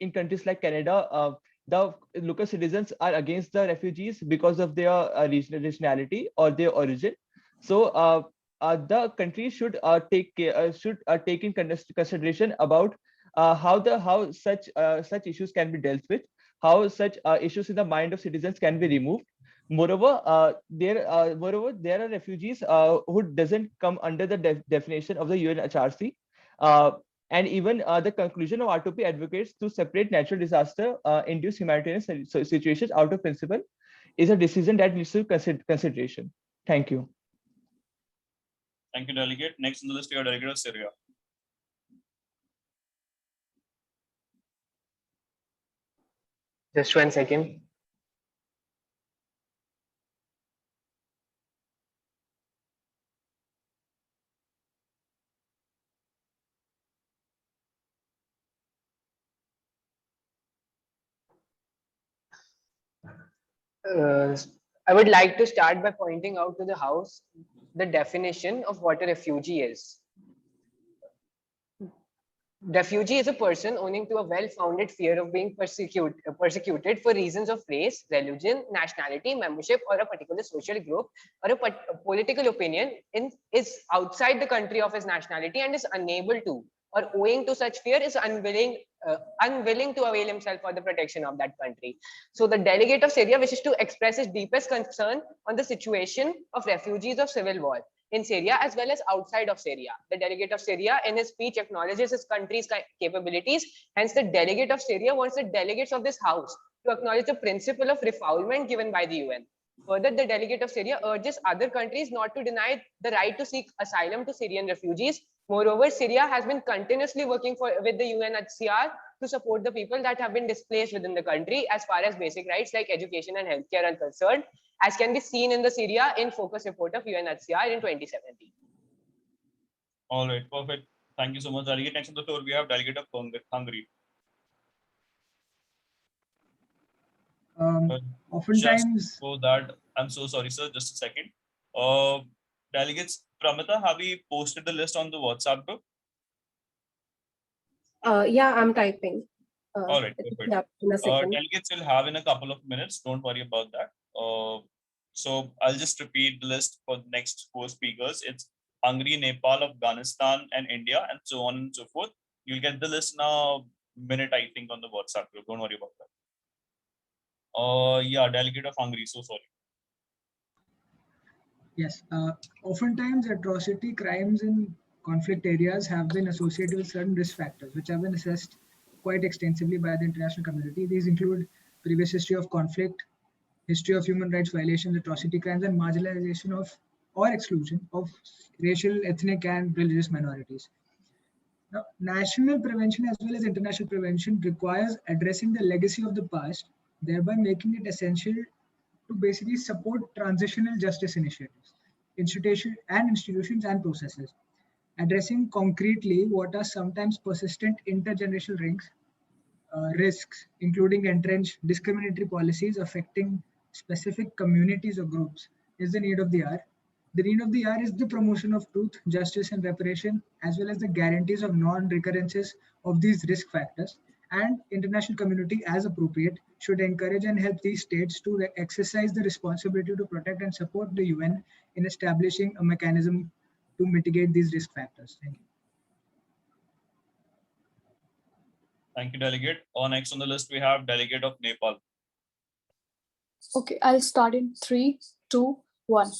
in countries like Canada, the local citizens are against the refugees because of their regionality or their origin. So the country should take in consideration about how such issues can be dealt with, how such issues in the mind of citizens can be removed. Moreover, there are refugees who doesn't come under the definition of the UNHRC. And even the conclusion of R2P advocates to separate natural disaster induced humanitarian situations out of principle is a decision that needs to consideration. Thank you. Thank you, delegate. Next on the list, we have delegate of Syria. Just 1 second. I would like to start by pointing out to the House the definition of what a refugee is. Refugee is a person owing to a well-founded fear of being persecuted for reasons of race, religion, nationality, membership, or a particular social group, or a political opinion is outside the country of his nationality and is unable to, or owing to such fear is unwilling to avail himself for the protection of that country. So the delegate of Syria wishes to express his deepest concern on the situation of refugees of civil war in Syria as well as outside of Syria. The delegate of Syria in his speech acknowledges his country's capabilities. Hence, the delegate of Syria wants the delegates of this house to acknowledge the principle of refoulement given by the UN. Further, the delegate of Syria urges other countries not to deny the right to seek asylum to Syrian refugees. Moreover, Syria has been continuously working with the UNHCR to support the people that have been displaced within the country as far as basic rights like education and healthcare are concerned, as can be seen in the Syria in Focus report of UNHCR in 2017. All right, perfect. Thank you so much, delegate. Next on the floor, we have delegate of Hungary. Oftentimes, for that, I'm so sorry, sir. Just a second. Delegates, Pramita, have we posted the list on the WhatsApp group? Yeah, I'm typing. All right, perfect. Yeah, in a second. Delegates will have in a couple of minutes. Don't worry about that. So I'll just repeat the list for the next 4 speakers. It's Hungary, Nepal, Afghanistan, and India, and so on and so forth. You'll get the list in a minute, I think, on the WhatsApp group. Don't worry about that. Yeah, delegate of Hungary. So sorry. Yes, oftentimes atrocity crimes in conflict areas have been associated with certain risk factors, which have been assessed quite extensively by the international community. These include previous history of conflict, history of human rights violations, atrocity crimes, and marginalization of or exclusion of racial, ethnic, and religious minorities. Now, national prevention as well as international prevention requires addressing the legacy of the past, thereby making it essential to basically support transitional justice initiatives, institutions and processes, addressing concretely what are sometimes persistent intergenerational risks, including entrenched discriminatory policies affecting specific communities or groups, is the need of the hour. The need of the hour is the promotion of truth, justice, and reparation, as well as the guarantees of non-recurrences of these risk factors. And international community, as appropriate, should encourage and help these states to exercise the responsibility to protect and support the UN in establishing a mechanism to mitigate these risk factors. Thank you. Thank you, delegate. Next on the list, we have delegate of Nepal. Okay, I'll start in 3, 2, 1.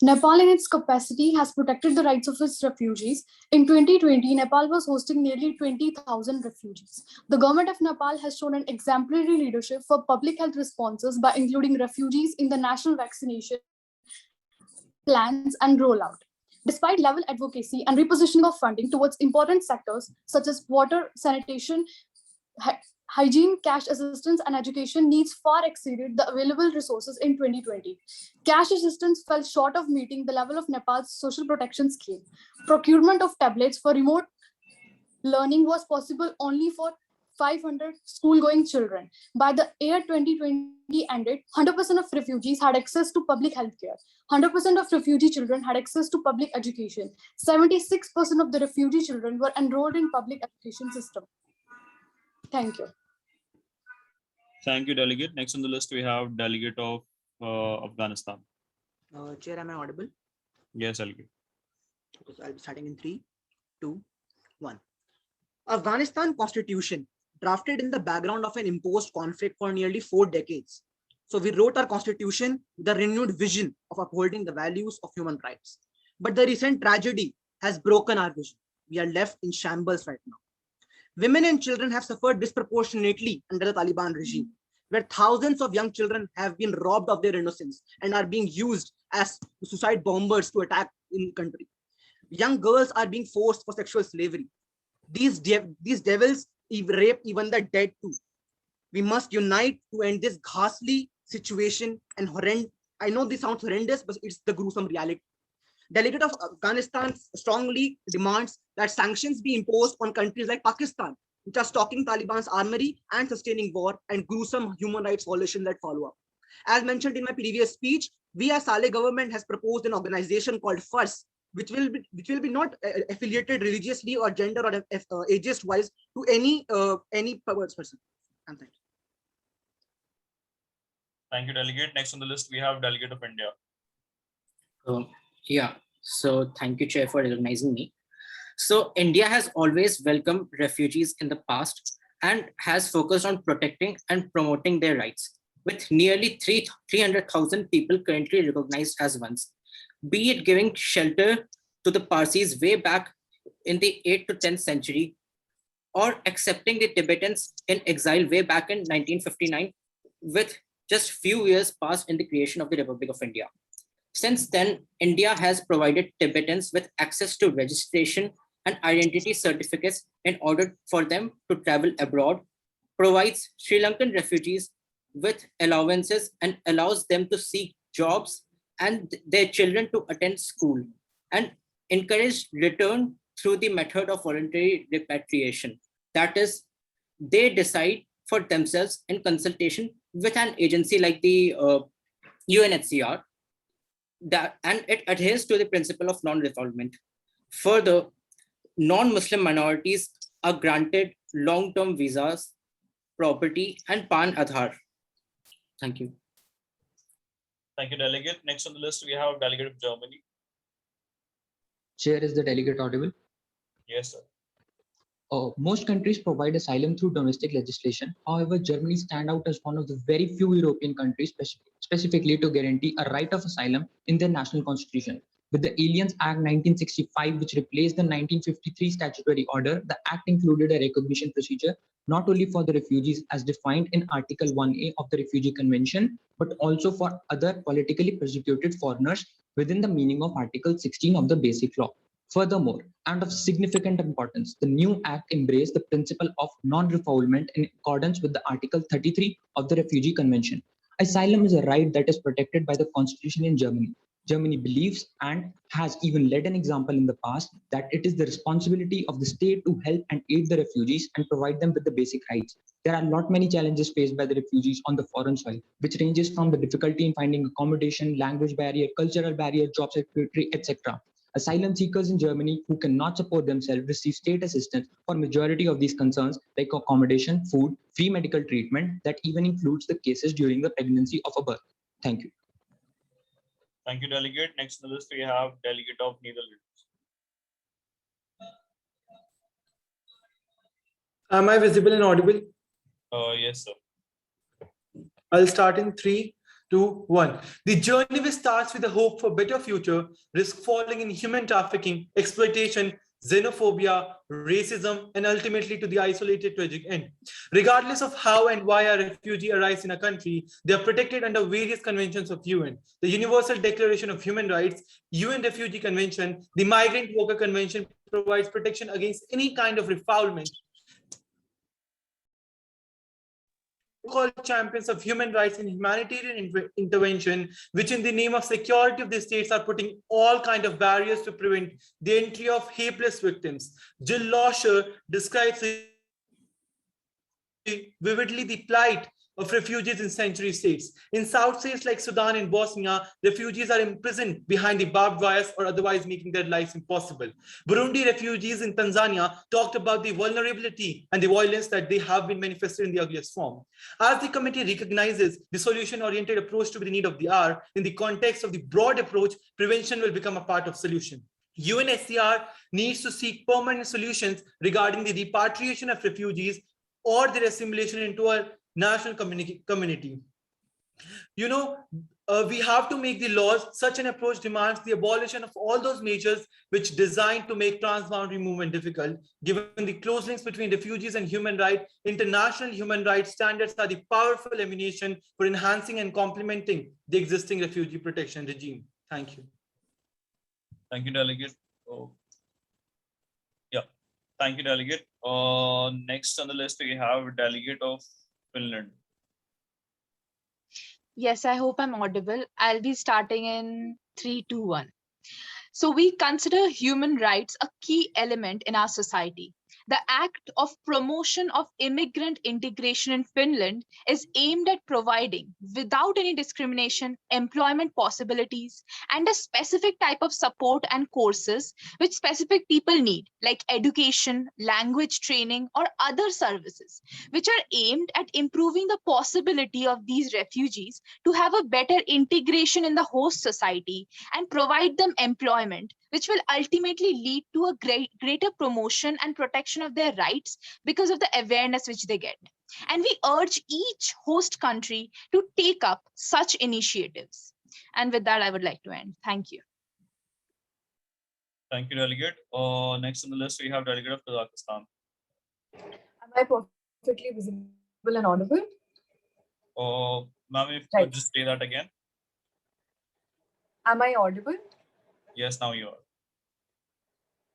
Nepal in its capacity has protected the rights of its refugees. In 2020, Nepal was hosting nearly 20,000 refugees. The government of Nepal has shown an exemplary leadership for public health responses by including refugees in the national vaccination plans and rollout. Despite level advocacy and repositioning of funding towards important sectors such as water, sanitation, hygiene, cash assistance, and education needs far exceeded the available resources in 2020. Cash assistance fell short of meeting the level of Nepal's social protection scheme. Procurement of tablets for remote learning was possible only for 500 school-going children. By the year 2020 ended, 100% of refugees had access to public health care. 100% of refugee children had access to public education. 76% of the refugee children were enrolled in public education system. Thank you. Thank you, delegate. Next on the list, we have delegate of Afghanistan. Chair, am I audible? Yes, delegate. So I'll be starting in 3, 2, 1. Afghanistan constitution drafted in the background of an imposed conflict for nearly 4 decades. So we wrote our constitution with a renewed vision of upholding the values of human rights. But the recent tragedy has broken our vision. We are left in shambles right now. Women and children have suffered disproportionately under the Taliban regime, where thousands of young children have been robbed of their innocence and are being used as suicide bombers to attack in the country. Young girls are being forced for sexual slavery. These devils rape even the dead too. We must unite to end this ghastly situation and horrendous. I know this sounds horrendous, but it's the gruesome reality. Delegate of Afghanistan strongly demands that sanctions be imposed on countries like Pakistan, which are stocking Taliban's armory and sustaining war and gruesome human rights violations that follow up. As mentioned in my previous speech, we as Saleh government has proposed an organization called FIRST, which will be not affiliated religiously or gender or ageist wise to any person. And thank you. Thank you, delegate. Next on the list, we have delegate of India. Yeah, so thank you, Chair, for recognizing me. So India has always welcomed refugees in the past and has focused on protecting and promoting their rights, with nearly 300,000 people currently recognized as ones, be it giving shelter to the Parsis way back in the 8th to 10th century, or accepting the Tibetans in exile way back in 1959, with just few years passed in the creation of the Republic of India. Since then, India has provided Tibetans with access to registration and identity certificates in order for them to travel abroad, provides Sri Lankan refugees with allowances and allows them to seek jobs and their children to attend school, and encourage return through the method of voluntary repatriation. That is, they decide for themselves in consultation with an agency like the UNHCR, and it adheres to the principle of non-refoulement. Further, non-Muslim minorities are granted long-term visas, property, and Pan Aadhaar. Thank you. Thank you, delegate. Next on the list, we have delegate of Germany. Chair, is the delegate audible? Yes, sir. Most countries provide asylum through domestic legislation. However, Germany stands out as one of the very few European countries specifically to guarantee a right of asylum in their national constitution. With the Aliens Act 1965, which replaced the 1953 statutory order, the act included a recognition procedure not only for the refugees as defined in Article 1A of the Refugee Convention, but also for other politically persecuted foreigners within the meaning of Article 16 of the Basic Law. Furthermore, and of significant importance, the new act embraced the principle of non-refoulement in accordance with the Article 33 of the Refugee Convention. Asylum is a right that is protected by the Constitution in Germany. Germany believes and has even led an example in the past that it is the responsibility of the state to help and aid the refugees and provide them with the basic rights. There are not many challenges faced by the refugees on the foreign soil, which ranges from the difficulty in finding accommodation, language barrier, cultural barrier, job security, etc. Asylum seekers in Germany who cannot support themselves receive state assistance for majority of these concerns like accommodation, food, free medical treatment that even includes the cases during the pregnancy of a birth. Thank you. Thank you, delegate. Next on the list, we have delegate of Netherlands. Am I visible and audible? Yes, sir. I'll start in 3, 2, 1. The journey which starts with a hope for a better future, risk falling in human trafficking, exploitation, xenophobia, racism, and ultimately to the isolated tragic end. Regardless of how and why a refugee arrives in a country, they are protected under various conventions of UN. The Universal Declaration of Human Rights, UN Refugee Convention, the Migrant Worker Convention provides protection against any kind of refoulement. Called champions of human rights and humanitarian intervention, which in the name of security of the states are putting all kinds of barriers to prevent the entry of helpless victims. Jill Losher describes vividly the plight of refugees in sanctuary states. In South states like Sudan and Bosnia, refugees are imprisoned behind the barbed wires or otherwise making their lives impossible. Burundi refugees in Tanzania talked about the vulnerability and the violence that they have been manifested in the ugliest form. As the committee recognizes the solution-oriented approach to be the need of the hour, in the context of the broad approach, prevention will become a part of solution. UNHCR needs to seek permanent solutions regarding the repatriation of refugees or their assimilation into a national community. You know, we have to make the laws. Such an approach demands the abolition of all those measures which designed to make transboundary movement difficult. Given the close links between refugees and human rights, international human rights standards are the powerful ammunition for enhancing and complementing the existing refugee protection regime. Thank you. Thank you, delegate. Yeah, thank you, delegate. Next on the list, we have delegate of Finland. Yes, I hope I'm audible. I'll be starting in 3, 2, 1. So we consider human rights a key element in our society. The act of promotion of immigrant integration in Finland is aimed at providing, without any discrimination, employment possibilities and a specific type of support and courses which specific people need, like education, language training, or other services, which are aimed at improving the possibility of these refugees to have a better integration in the host society and provide them employment, which will ultimately lead to a greater promotion and protection of their rights because of the awareness which they get. And we urge each host country to take up such initiatives. And with that, I would like to end. Thank you. Thank you, delegate. Next on the list, we have delegate of Kazakhstan. Am I perfectly visible and audible? Ma'am, if you could just say that again. Am I audible? Yes, now you are.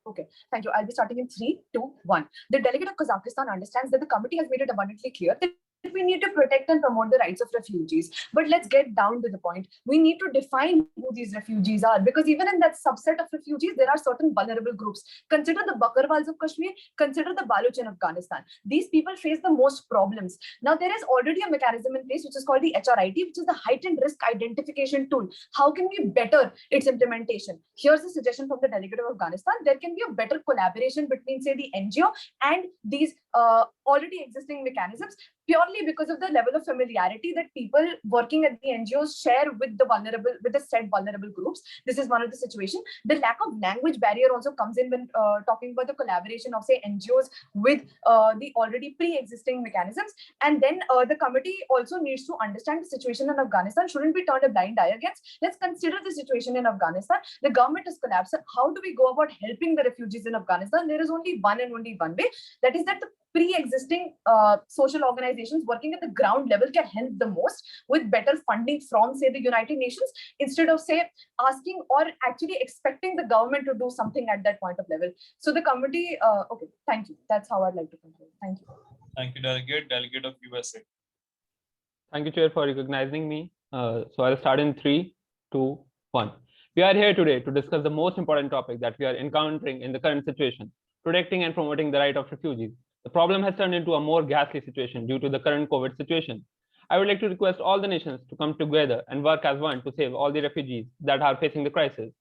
Okay, thank you. I'll be starting in 3, 2, 1. The delegate of Kazakhstan understands that the committee has made it abundantly clear that we need to protect and promote the rights of refugees. But let's get down to the point. We need to define who these refugees are, because even in that subset of refugees, there are certain vulnerable groups. Consider the Bakarwals of Kashmir, consider the Baloch in Afghanistan. These people face the most problems. Now, there is already a mechanism in place, which is called the HRIT, which is the Heightened Risk Identification Tool. How can we better its implementation? Here's a suggestion from the delegate of Afghanistan. There can be a better collaboration between, say, the NGO and these already existing mechanisms, purely because of the level of familiarity that people working at the NGOs share with the said vulnerable groups. This is one of the situations. The lack of language barrier also comes in when talking about the collaboration of, say, NGOs with the already pre-existing mechanisms. And then the committee also needs to understand the situation in Afghanistan shouldn't be turned a blind eye against. Let's consider the situation in Afghanistan. The government has collapsed. How do we go about helping the refugees in Afghanistan? There is only one and only one way. That is that the pre-existing social organizations working at the ground level can help the most with better funding from, say, the United Nations, instead of, say, asking or actually expecting the government to do something at that point of level. So the committee, okay, thank you. That's how I'd like to conclude. Thank you. Thank you, Delegate. Delegate of USA. Thank you, Chair, for recognizing me. So I'll start in 3, 2, 1. We are here today to discuss the most important topic that we are encountering in the current situation: protecting and promoting the right of refugees. The problem has turned into a more ghastly situation due to the current COVID situation. I would like to request all the nations to come together and work as one to save all the refugees that are facing the crisis.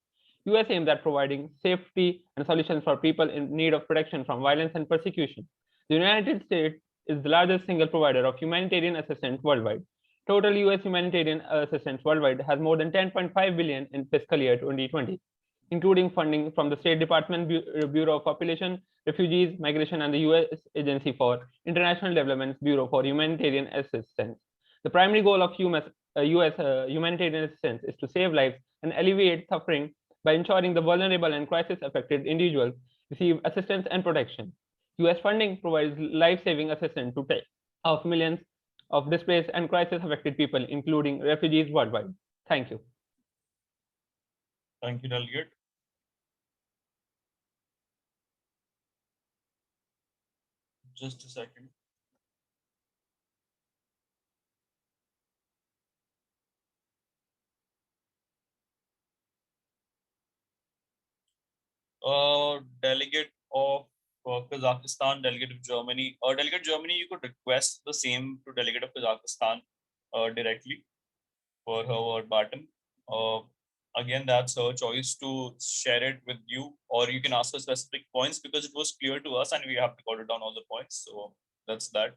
US aims at providing safety and solutions for people in need of protection from violence and persecution. The United States is the largest single provider of humanitarian assistance worldwide. Total US humanitarian assistance worldwide has more than 10.5 billion in fiscal year 2020, including funding from the State Department Bureau of Population, Refugees, Migration, and the US Agency for International Development's Bureau for Humanitarian Assistance. The primary goal of US humanitarian assistance is to save lives and alleviate suffering by ensuring the vulnerable and crisis-affected individuals receive assistance and protection. US funding provides life-saving assistance to tens of millions of displaced and crisis-affected people, including refugees worldwide. Thank you. Thank you, Delegate. Just a second. Delegate of Kazakhstan, delegate of Germany. Delegate Germany, you could request the same to delegate of Kazakhstan directly for her or bottom. Again, that's her choice to share it with you, or you can ask her specific points, because it was clear to us and we have recorded down all the points. So that's that.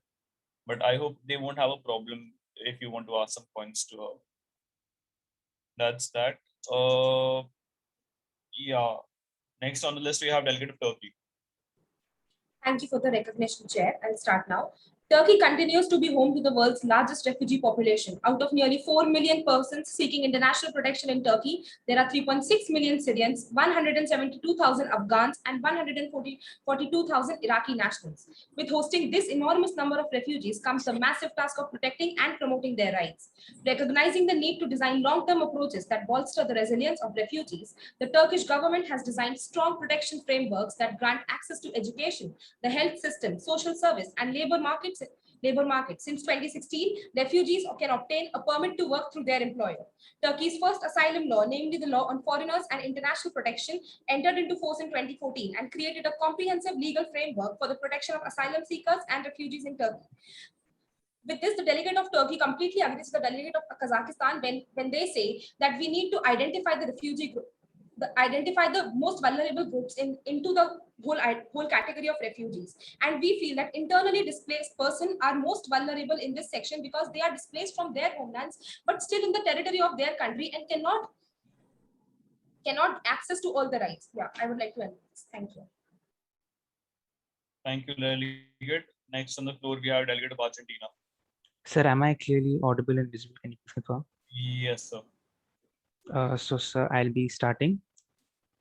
But I hope they won't have a problem if you want to ask some points to her. That's that. Yeah. Next on the list, we have delegate of Turkey. Thank you for the recognition, Chair. I'll start now. Turkey continues to be home to the world's largest refugee population. Out of nearly 4 million persons seeking international protection in Turkey, there are 3.6 million Syrians, 172,000 Afghans, and 142,000 Iraqi nationals. With hosting this enormous number of refugees comes the massive task of protecting and promoting their rights. Recognizing the need to design long-term approaches that bolster the resilience of refugees, the Turkish government has designed strong protection frameworks that grant access to education, the health system, social service, and labor markets. Since 2016, refugees can obtain a permit to work through their employer. Turkey's first asylum law, namely the Law on Foreigners and International Protection, entered into force in 2014 and created a comprehensive legal framework for the protection of asylum seekers and refugees in Turkey. With this, the delegate of Turkey completely agrees with the delegate of Kazakhstan when they say that we need to identify the refugee group, identify the most vulnerable groups into the whole category of refugees. And we feel that internally displaced persons are most vulnerable in this section because they are displaced from their homelands, but still in the territory of their country and cannot access to all the rights. Yeah, I would like to end this. Thank you. Thank you, delegate. Next on the floor, we have delegate of Argentina. Sir, am I clearly audible and visible? Can you confirm? Yes, sir. So, sir, I'll be starting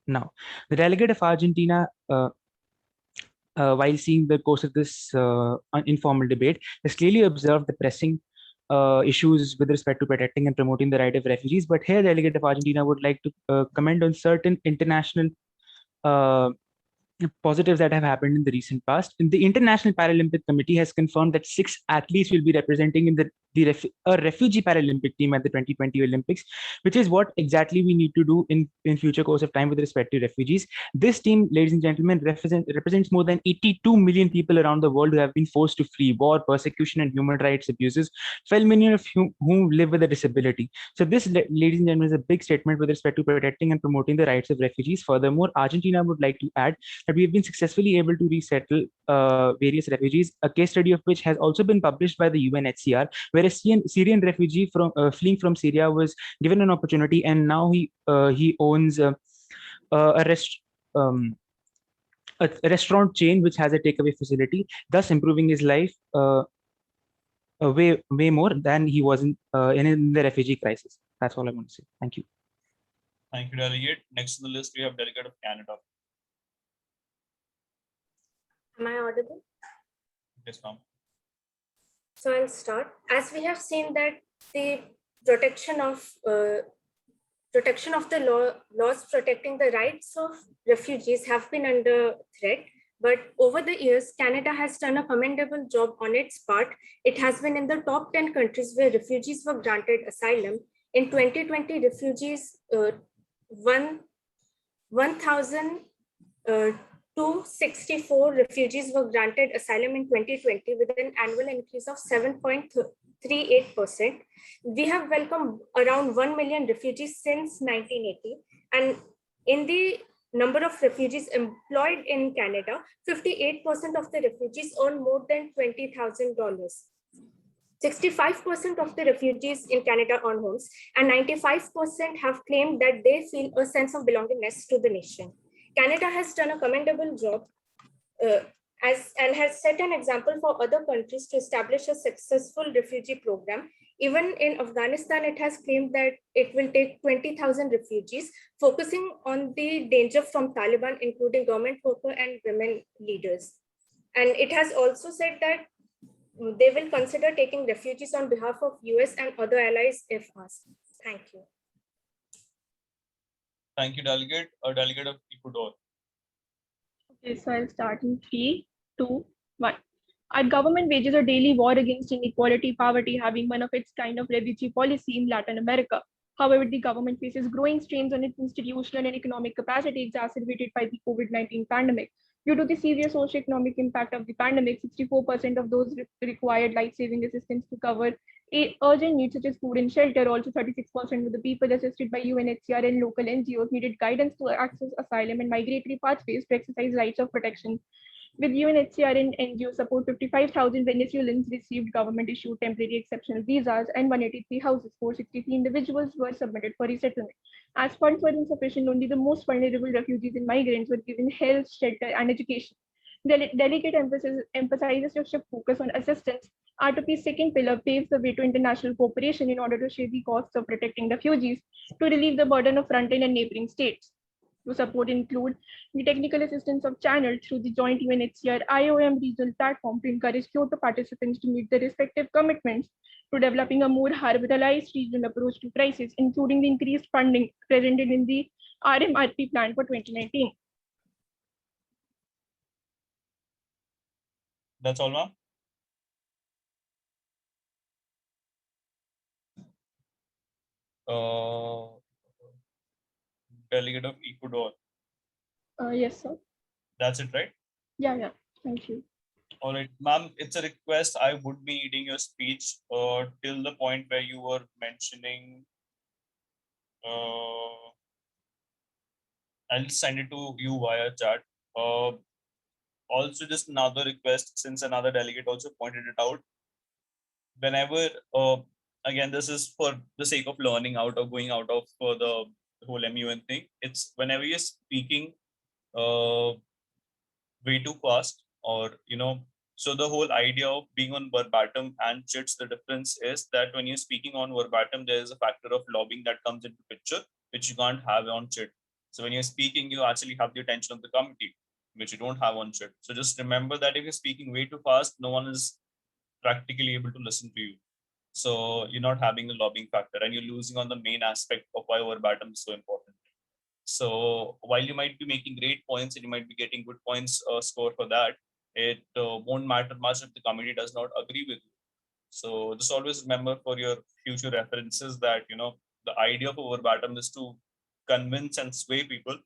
now. The delegate of Argentina, while seeing the course of this informal debate, has clearly observed the pressing issues with respect to protecting and promoting the right of refugees. But here, delegate of Argentina would like to comment on certain international positives that have happened in the recent past. And the International Paralympic Committee has confirmed that 6 athletes will be representing in a refugee Paralympic team at the 2020 Olympics, which is what exactly we need to do in future course of time with respect to refugees. This team, ladies and gentlemen, represents more than 82 million people around the world who have been forced to flee war, persecution, and human rights abuses, 12 million of whom live with a disability. So this, ladies and gentlemen, is a big statement with respect to protecting and promoting the rights of refugees. Furthermore, Argentina would like to add that we have been successfully able to resettle various refugees, a case study of which has also been published by the UNHCR, where a Syrian refugee from fleeing from Syria was given an opportunity, and now he owns a a restaurant chain which has a takeaway facility, thus improving his life way more than he was in the refugee crisis. That's all I want to say. Thank you. Thank you, delegate. Next on the list, we have delegate of Canada. Am I audible? Yes, ma'am. So I'll start. As we have seen that the protection of the laws protecting the rights of refugees have been under threat. But over the years, Canada has done a commendable job on its part. It has been in the top 10 countries where refugees were granted asylum. In 2020, refugees 1,264 refugees were granted asylum in 2020 with an annual increase of 7.38%. We have welcomed around 1 million refugees since 1980. And in the number of refugees employed in Canada, 58% of the refugees earn more than $20,000. 65% of the refugees in Canada own homes, and 95% have claimed that they feel a sense of belongingness to the nation. Canada has done a commendable job and has set an example for other countries to establish a successful refugee program. Even in Afghanistan, it has claimed that it will take 20,000 refugees, focusing on the danger from Taliban, including government workers and women leaders. And it has also said that they will consider taking refugees on behalf of US and other allies if asked. Thank you. Thank you, delegate. A delegate of Ecuador. Okay, so I'll start in 3, 2, 1. Our government wages a daily war against inequality, poverty, having one of its kind of refugee policy in Latin America. However, the government faces growing strains on its institutional and economic capacity exacerbated by the COVID-19 pandemic. Due to the severe socioeconomic impact of the pandemic, 64% of those required life-saving assistance to cover urgent needs such as food and shelter. Also, 36% of the people assisted by UNHCR and local NGOs needed guidance to access asylum and migratory pathways to exercise rights of protection. With UNHCR and NGO support, 55,000 Venezuelans received government-issued temporary exceptional visas, and 183 houses, 463 individuals were submitted for resettlement. As funds were insufficient, only the most vulnerable refugees and migrants were given health, shelter, and education. The delegate emphasizes to shift focus on assistance. R2P's second pillar paves the way to international cooperation in order to share the costs of protecting refugees to relieve the burden of frontline and neighboring states. To support include the technical assistance of channeled through the joint UNHCR IOM regional platform to encourage Kyoto participants to meet their respective commitments to developing a more harmonized regional approach to crisis, including the increased funding presented in the RMRP plan for 2019. That's all, ma'am. Delegate of Ecuador. Yes, sir. That's it, right? Yeah. Thank you. All right, ma'am, it's a request. I would be reading your speech till the point where you were mentioning. I'll send it to you via chat. Also, just another request, since another delegate also pointed it out. Whenever, again, this is for the sake of learning out of going out of the whole MUN thing. It's whenever you're speaking way too fast, or so the whole idea of being on verbatim and chits, the difference is that when you're speaking on verbatim, there is a factor of lobbying that comes into picture, which you can't have on chit. So when you're speaking, you actually have the attention of the committee, which you don't have on chit. So just remember that if you're speaking way too fast, no one is practically able to listen to you. So you're not having the lobbying factor, and you're losing on the main aspect of why verbatim is so important. So while you might be making great points and you might be getting good points score for that, it won't matter much if the committee does not agree with you. So just always remember for your future references that, the idea of a verbatim is to convince and sway people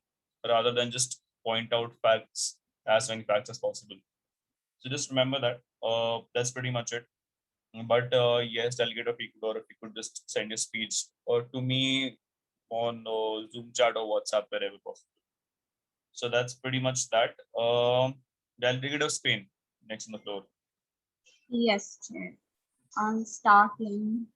rather than just point out facts, as many facts as possible. So just remember that. That's pretty much it. But yes, delegate of Ecuador, if you could just send your speech to me on Zoom chat or WhatsApp, wherever possible. So that's pretty much that. Delegate of Spain, next on the floor. Yes, Chair. I'm starting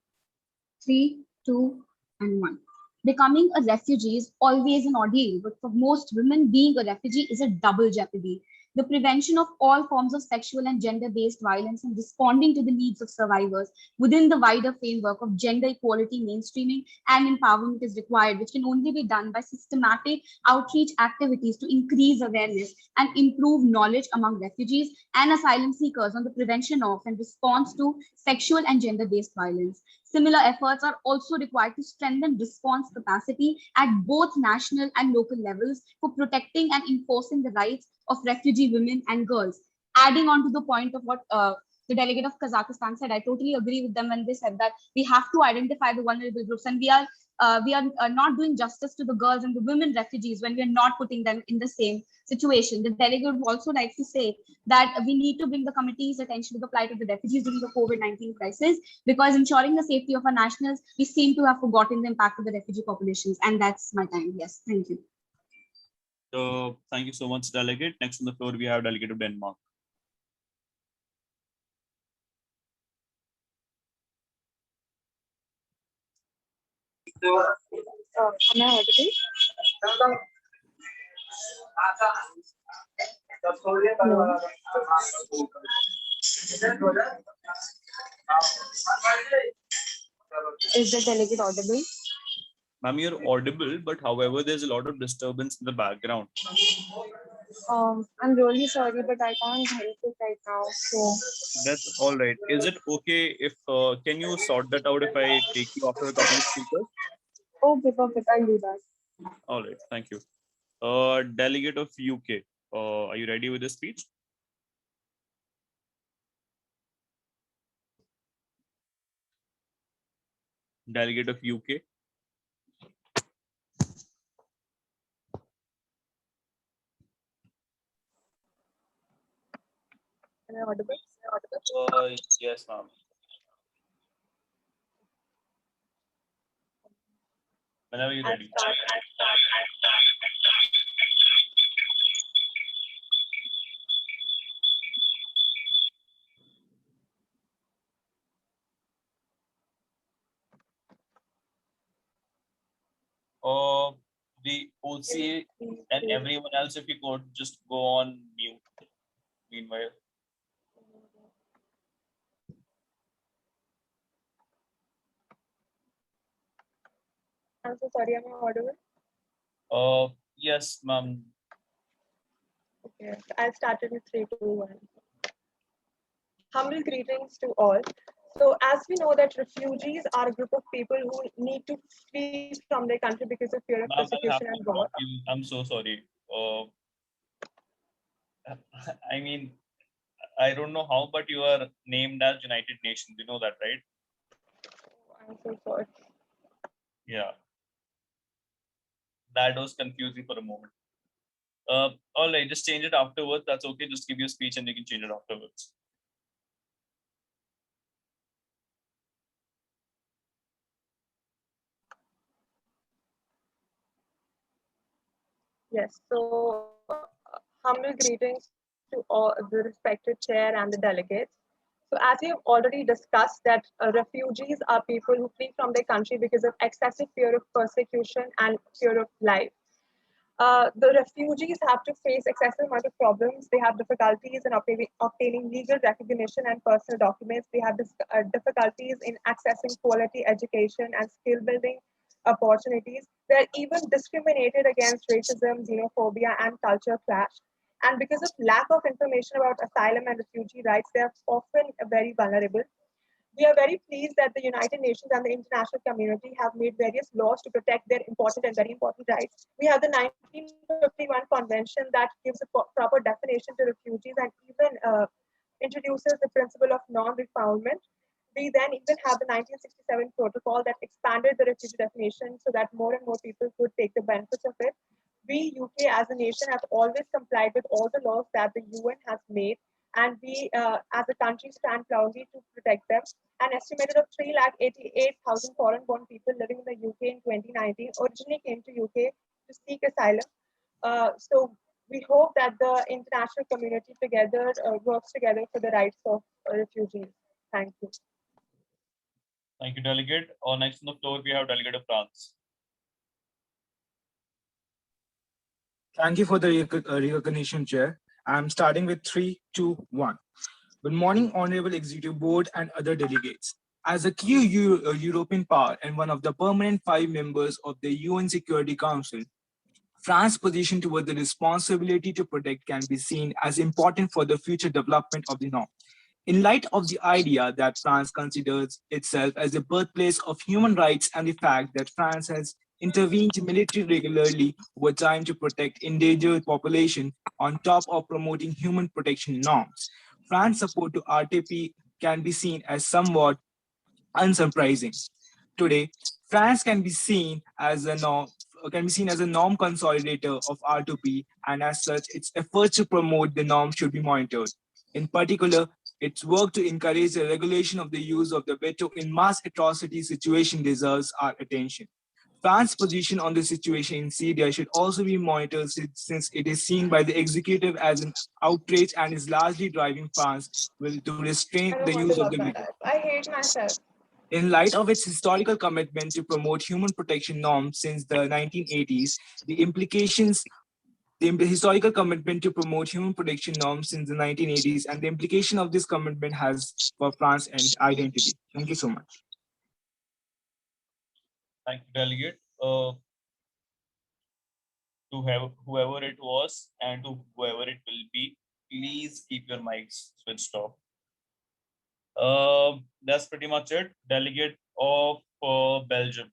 3, 2, and 1. Becoming a refugee is always an ordeal, but for most women, being a refugee is a double jeopardy. The prevention of all forms of sexual and gender-based violence and responding to the needs of survivors within the wider framework of gender equality mainstreaming and empowerment is required, which can only be done by systematic outreach activities to increase awareness and improve knowledge among refugees and asylum seekers on the prevention of and response to sexual and gender-based violence. Similar efforts are also required to strengthen response capacity at both national and local levels for protecting and enforcing the rights of refugee women and girls. Adding on to the point of what the delegate of Kazakhstan said, I totally agree with them when they said that we have to identify the vulnerable groups, and we are not doing justice to the girls and the women refugees when we are not putting them in the same situation. The delegate would also like to say that we need to bring the committee's attention to the plight of the refugees during the COVID-19 crisis, because ensuring the safety of our nationals, we seem to have forgotten the impact of the refugee populations. And that's my time. Yes, thank you. Thank you so much, delegate. Next on the floor, we have delegate of Denmark. Am I audible? No. Is the delegate audible? Ma'am, you're audible, but however, there's a lot of disturbance in the background. I'm really sorry, but I can't help it right now. So That's all right. Is it okay if, can you sort that out if I take you after a couple of speakers? okay, perfect. I'll do that. All right, thank you. Delegate of UK, are you ready with the speech? Delegate of UK. Am I audible? Yes, ma'am. Whenever you're ready. The OCA and everyone else, if you could just go on mute. Meanwhile. I'm so sorry. Am I audible? Yes, ma'am. Okay, I'll start it with 3, 2, 1. Humble greetings to all. So as we know that refugees are a group of people who need to flee from their country because of fear of persecution and war. I'm so sorry. I mean, I don't know how, but you are named as United Nations. You know that, right? I'm so sorry. Yeah. That was confusing for a moment. All right, just change it afterwards. That's okay. Just give your speech and you can change it afterwards. Yes, so humble greetings to all the respected chair and the delegates. So as we have already discussed that refugees are people who flee from their country because of excessive fear of persecution and fear of life. The refugees have to face excessive amount of problems. They have difficulties in obtaining legal recognition and personal documents. They have difficulties in accessing quality education and skill building opportunities. They're even discriminated against racism, xenophobia, and culture clash. And because of lack of information about asylum and refugee rights, they are often very vulnerable. We are very pleased that the United Nations and the international community have made various laws to protect their important and very important rights. We have the 1951 Convention that gives a proper definition to refugees and even introduces the principle of non-refoulement. We then even have the 1967 protocol that expanded the refugee definition so that more and more people could take the benefits of it. We, UK as a nation, have always complied with all the laws that the UN has made, and we as a country stand proudly to protect them. An estimated of 388,000 foreign-born people living in the UK in 2019 originally came to UK to seek asylum. So we hope that the international community together works together for the rights of refugees. Thank you. Thank you, Delegate. Next on the floor, we have Delegate of France. Thank you for the recognition, Chair. I'm starting with 3, 2, 1. Good morning, Honorable Executive Board and other delegates. As a key European power and one of the permanent 5 members of the UN Security Council, France's position toward the responsibility to protect can be seen as important for the future development of the norm. In light of the idea that France considers itself as the birthplace of human rights and the fact that France has intervened militarily regularly over time to protect endangered population on top of promoting human protection norms, France's support to RTP can be seen as somewhat unsurprising. Today, France can be seen as a norm consolidator of R2P, and as such, its efforts to promote the norm should be monitored. In particular, its work to encourage the regulation of the use of the veto in mass atrocity situation deserves our attention. France's position on the situation in Syria should also be monitored since it is seen by the executive as an outrage and is largely driving France to restrain the use of the veto. I hate myself. In light of its historical commitment to promote human protection norms since the 1980s, the historical commitment to promote human protection norms since the 1980s and the implication of this commitment has for France and identity. Thank you so much. Thank you, Delegate. To whoever it was and to whoever it will be, please keep your mics switched off. That's pretty much it. Delegate of Belgium.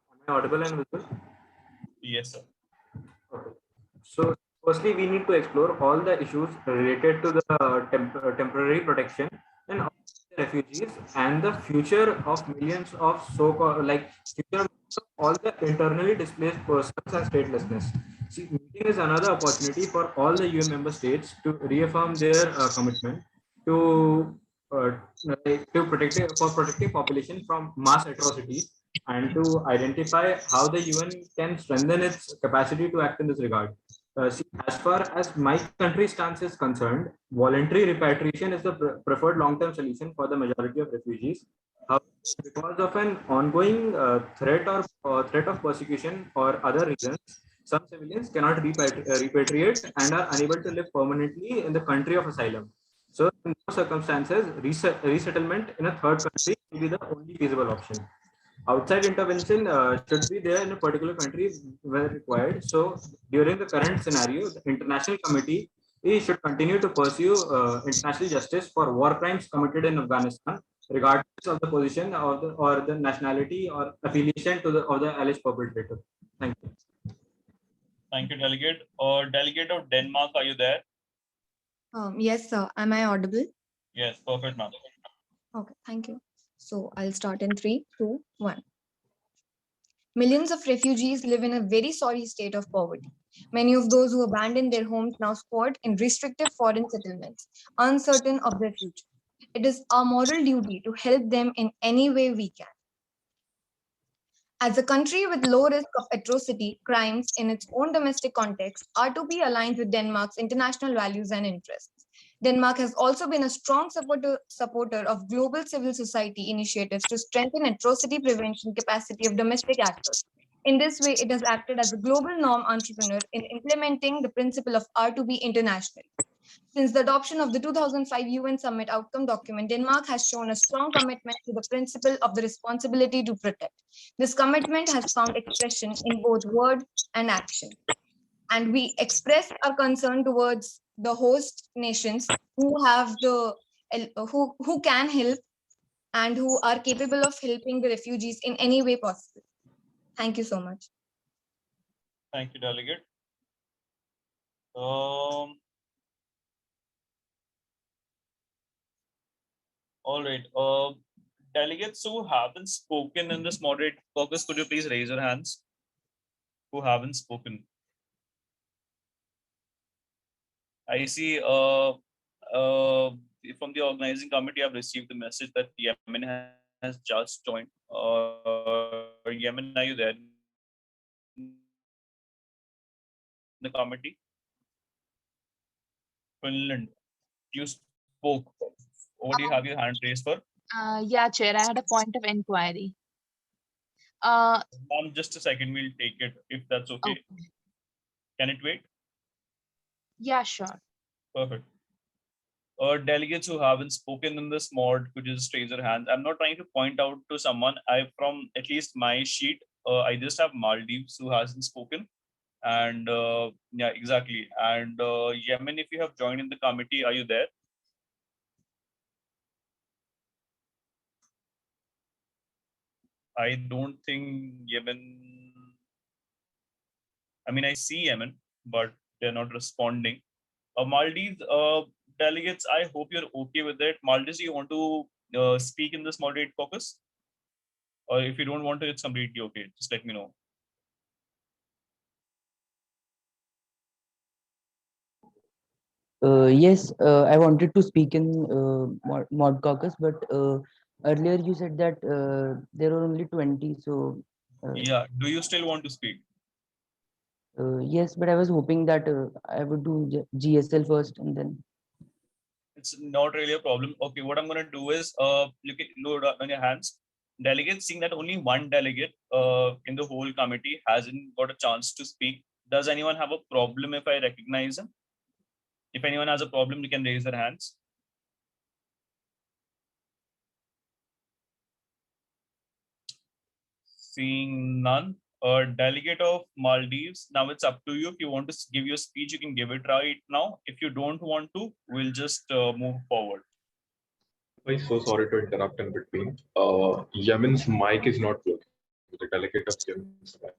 Am I audible and visible? Yes, sir. Okay. So firstly, we need to explore all the issues related to the temporary protection and refugees and the future of millions of so-called future of all the internally displaced persons and statelessness. See, meeting is another opportunity for all the UN member states to reaffirm their commitment to protecting population from mass atrocities and to identify how the UN can strengthen its capacity to act in this regard. See, as far as my country's stance is concerned, voluntary repatriation is the preferred long-term solution for the majority of refugees. However, because of an ongoing threat of persecution or other reasons, some civilians cannot repatriate and are unable to live permanently in the country of asylum. So, in those circumstances, resettlement in a third country will be the only feasible option. Outside intervention should be there in a particular country where required. So during the current scenario, the international committee should continue to pursue international justice for war crimes committed in Afghanistan, regardless of the position or the nationality or affiliation of the alleged perpetrator. Thank you. Thank you, Delegate. Delegate of Denmark, are you there? Yes, sir. Am I audible? Yes, perfect, ma'am. Okay, thank you. So I'll start in 3, 2, 1. Millions of refugees live in a very sorry state of poverty. Many of those who abandoned their homes now squat in restrictive foreign settlements, uncertain of their future. It is our moral duty to help them in any way we can. As a country with low risk of atrocity crimes in its own domestic context, R2P aligns with Denmark's international values and interests. Denmark has also been a strong supporter of global civil society initiatives to strengthen atrocity prevention capacity of domestic actors. In this way, it has acted as a global norm entrepreneur in implementing the principle of R2P internationally. Since the adoption of the 2005 UN Summit Outcome Document, Denmark has shown a strong commitment to the principle of the responsibility to protect. This commitment has found expression in both word and action. and we express our concern towards the host nations who have the who can help and who are capable of helping the refugees in any way possible. Thank you so much. Thank you, delegate. All right. Delegates who haven't spoken in this moderate caucus, could you please raise your hands? Who haven't spoken? I see from the organizing committee, I've received the message that Yemen has just joined. Yemen, are you there? The committee? Finland, you spoke. What do you have your hand raised for? Yeah, Chair, I had a point of inquiry. Just a second, we'll take it if that's okay. Can it wait? Yeah, sure. Perfect. Delegates who haven't spoken in this mod, could you just raise your hands? I'm not trying to point out to someone. From at least my sheet, I just have Maldives who hasn't spoken. And yeah, exactly. And Yemen, if you have joined in the committee, are you there? I don't think Yemen. I mean, I see Yemen, but they're not responding. Maldives delegates, I hope you're okay with it. Maldives, you want to speak in this moderate caucus? Or if you don't want to, it's completely okay. Just let me know. Yes, I wanted to speak in mod caucus, but earlier you said that there are only 20. So yeah, do you still want to speak? Yes, but I was hoping that I would do GSL first and then. It's not really a problem. Okay, what I'm going to do is look at load on your hands. Delegates, seeing that only one delegate in the whole committee hasn't got a chance to speak. Does anyone have a problem if I recognize them? If anyone has a problem, you can raise their hands. Seeing none. Delegate of Maldives, now it's up to you. If you want to give your speech, you can give it right now. If you don't want to, we'll just move forward. I'm so sorry to interrupt in between. Yemen's mic is not working. The delegate of Yemen's mic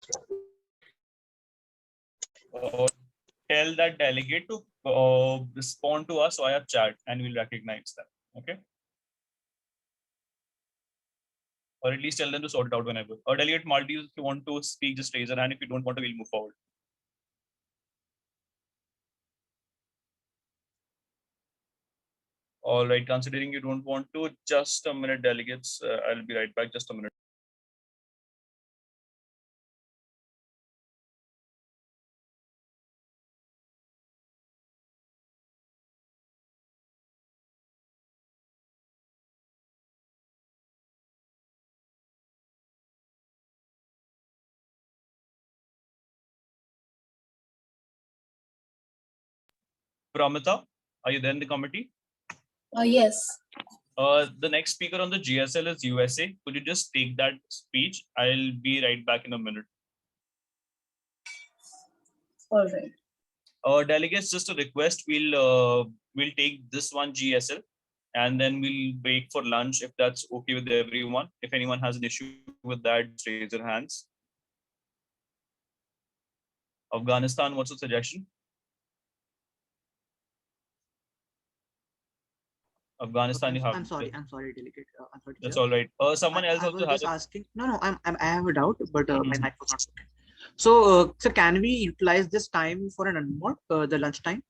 is not working. Tell that delegate to respond to us via chat and we'll recognize them. Okay. Or at least tell them to sort it out whenever. Or delegate Maldives, if you want to speak, just raise your hand. If you don't want to, we'll move forward. All right, considering you don't want to, just a minute, delegates. I'll be right back. Just a minute. Pramita, are you there in the committee? Yes. The next speaker on the GSL is USA. Could you just take that speech? I'll be right back in a minute. All right. Delegates, just a request. We'll take this one GSL and then we'll break for lunch if that's okay with everyone. If anyone has an issue with that, raise your hands. Afghanistan, what's the suggestion? Afghanistan, you have. I'm sorry, delegate. I'm sorry, That's sir. all right. Someone else I also was has just a... asking. No, I have a doubt, but my mic was not working. So, sir, can we utilize this time for an unmod, the lunch time?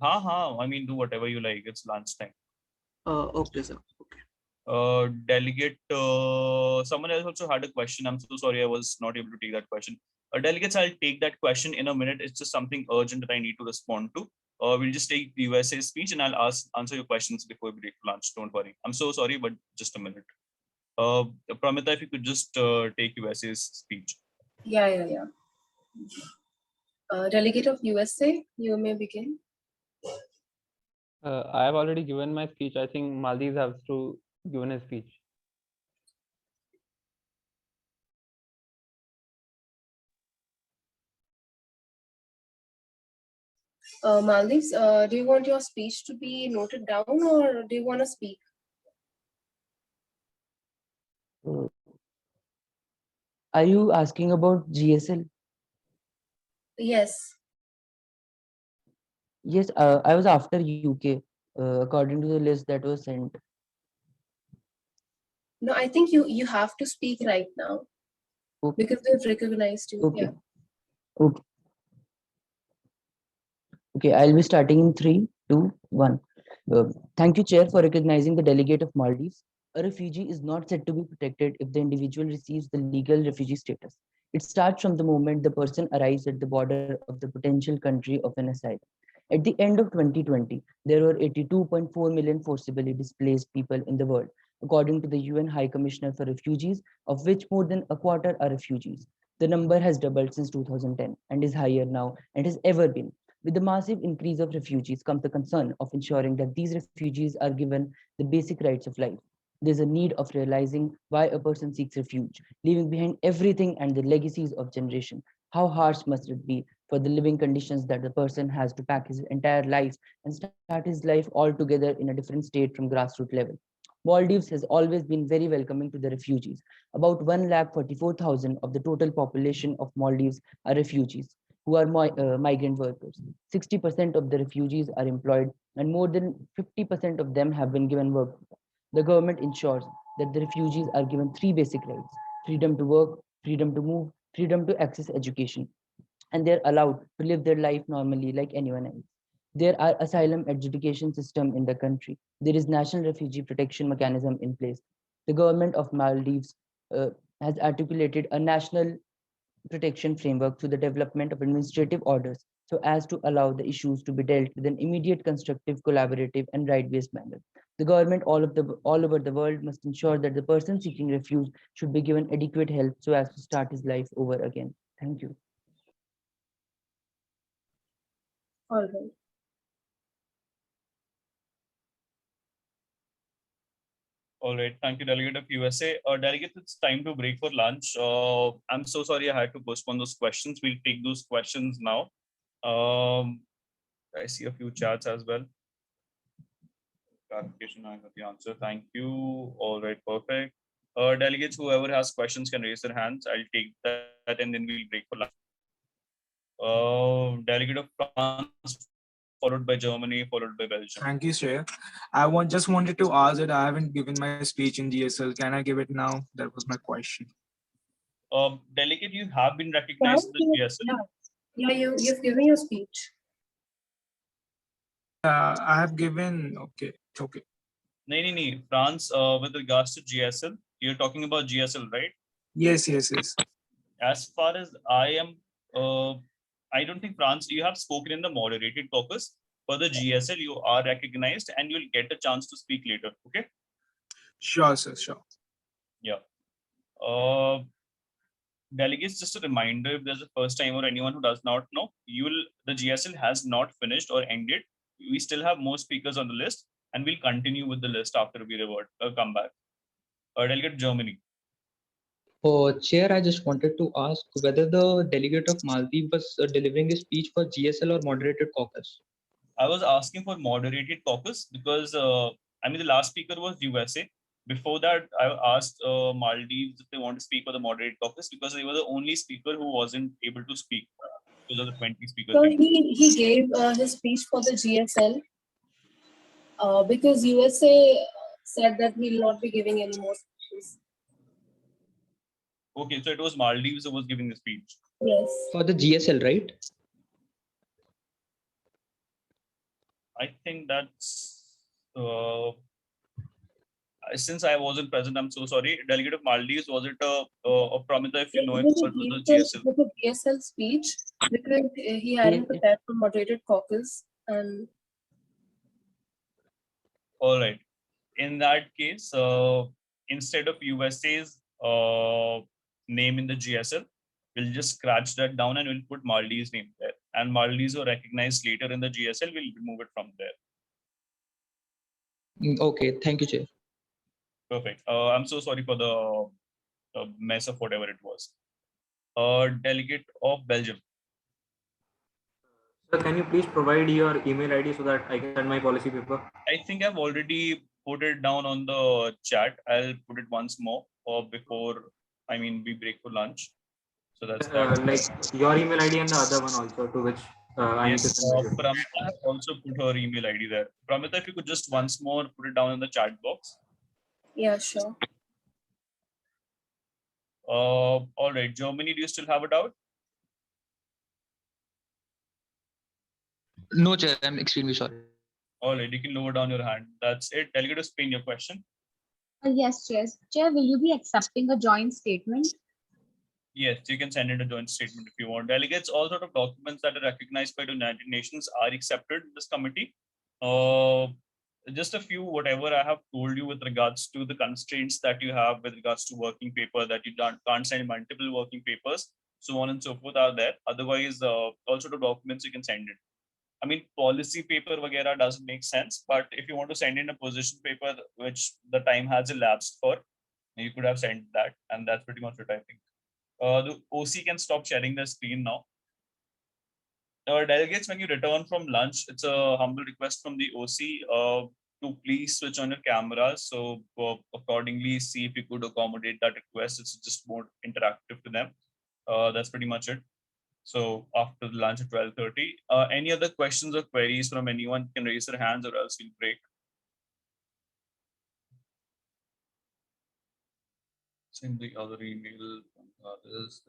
I mean, do whatever you like. It's lunch time. Okay, sir. Okay. Delegate, someone else also had a question. I'm so sorry, I was not able to take that question. Delegates, I'll take that question in a minute. It's just something urgent that I need to respond to. We'll just take the USA speech and I'll answer your questions before we break for lunch. Don't worry. I'm so sorry, but just a minute. Pramita, if you could just take USA's speech. Yeah. Delegate of USA, you may begin. I have already given my speech. I think Maldives has to given a speech. Maldives, do you want your speech to be noted down or do you want to speak? Uh, are you asking about GSL? Yes. Yes, I was after UK, according to the list that was sent. No, I think you have to speak right now because they've recognized you. Okay. Yeah. Okay. Okay, I'll be starting in 3, 2, 1. Thank you, Chair, for recognizing the delegate of Maldives. A refugee is not said to be protected if the individual receives the legal refugee status. It starts from the moment the person arrives at the border of the potential country of an asylum. At the end of 2020, there were 82.4 million forcibly displaced people in the world, according to the UN High Commissioner for Refugees, of which more than a quarter are refugees. The number has doubled since 2010 and is higher now and has ever been. With the massive increase of refugees comes the concern of ensuring that these refugees are given the basic rights of life. There's a need of realizing why a person seeks refuge, leaving behind everything and the legacies of generation. How harsh must it be for the living conditions that the person has to pack his entire life and start his life altogether in a different state from grassroots level. Maldives has always been very welcoming to the refugees. About 144,000 of the total population of Maldives are refugees who are migrant workers. 60% of the refugees are employed, and more than 50% of them have been given work. The government ensures that the refugees are given three basic rights: freedom to work, freedom to move, freedom to access education, and they're allowed to live their life normally like anyone else. There are asylum adjudication system in the country. There is national refugee protection mechanism in place. The government of Maldives uh, has articulated a national protection framework through the development of administrative orders so as to allow the issues to be dealt with an immediate, constructive, collaborative, and right-based manner. The government all over the world must ensure that the person seeking refuge should be given adequate help so as to start his life over again. Thank you. All right. All right, thank you, Delegate of USA. Delegates, it's time to break for lunch. I'm so sorry I had to postpone those questions. We'll take those questions now. I see a few chats as well. Clarification, I got the answer. Thank you. All right, perfect. Delegates, whoever has questions can raise their hands. I'll take that and then we'll break for lunch. Delegate of France, followed by Germany, followed by Belgium. Thank you, Shreya. Just wanted to ask that I haven't given my speech in GSL. Can I give it now? That was my question. Delegate, you have been recognized in the GSL. Yeah, you've given your speech. I have given, okay. No, France, with regards to GSL, you're talking about GSL, right? Yes. As far as I am, I don't think France, you have spoken in the moderated caucus. For the GSL, you are recognized and you'll get a chance to speak later, okay? Sure, sir, sure. Yeah. Delegates, just a reminder, if there's a first time or anyone who does not know, the GSL has not finished or ended. We still have more speakers on the list and we'll continue with the list after we come back. Delegate Germany. Chair, I just wanted to ask whether the delegate of Maldives was delivering a speech for GSL or moderated caucus. I was asking for moderated caucus because, the last speaker was USA. Before that, I asked Maldives if they want to speak for the moderated caucus because they were the only speaker who wasn't able to speak because of the 20 speakers. So he gave his speech for the GSL because USA said that he will not be giving any more speeches. Okay, so it was Maldives who was giving the speech. Yes. For the GSL, right? I think that's since I wasn't present, I'm so sorry. Delegate of Maldives, was it a Pramita, if you know it, for the GSL? With the GSL speech because he hadn't prepared for moderated caucus and. All right. In that case, instead of USA's name in the GSL, we'll just scratch that down and we'll put Maldives' name there. And Maldives were recognized later in the GSL, we'll remove it from there. Okay, thank you, Chair. Perfect. I'm so sorry for the mess of whatever it was. Delegate of Belgium. Sir, can you please provide your email ID so that I can send my policy paper? I think I've already put it down on the chat. I'll put it once more before, we break for lunch. So that's that. Like your email ID and the other one also, to which I need to Yes, send my paper. Pramita has also put her email ID there. Pramita, if you could just once more put it down in the chat box. Yeah, sure. All right, Germany, do you still have a doubt? No, Chair, I'm extremely sorry. All right, you can lower down your hand. That's it. Delegate of Spain, your question. Yes, Chair. Chair, will you be accepting a joint statement? Yes, you can send in a joint statement if you want. Delegates, all sort of documents that are recognized by the United Nations are accepted in this committee. Just a few, whatever I have told you with regards to the constraints that you have with regards to working paper, that you can't send multiple working papers, so on and so forth are there. Otherwise, all sort of documents you can send in. Policy paper vagera doesn't make sense, but if you want to send in a position paper, which the time has elapsed for, you could have sent that, and that's pretty much what I think. The OC can stop sharing the screen now. Delegates, when you return from lunch, it's a humble request from the OC to please switch on your cameras. So accordingly, see if you could accommodate that request. It's just more interactive to them. That's pretty much it. So after the lunch at 12:30, any other questions or queries from anyone can raise their hands, or else we'll break. Send the other email from others.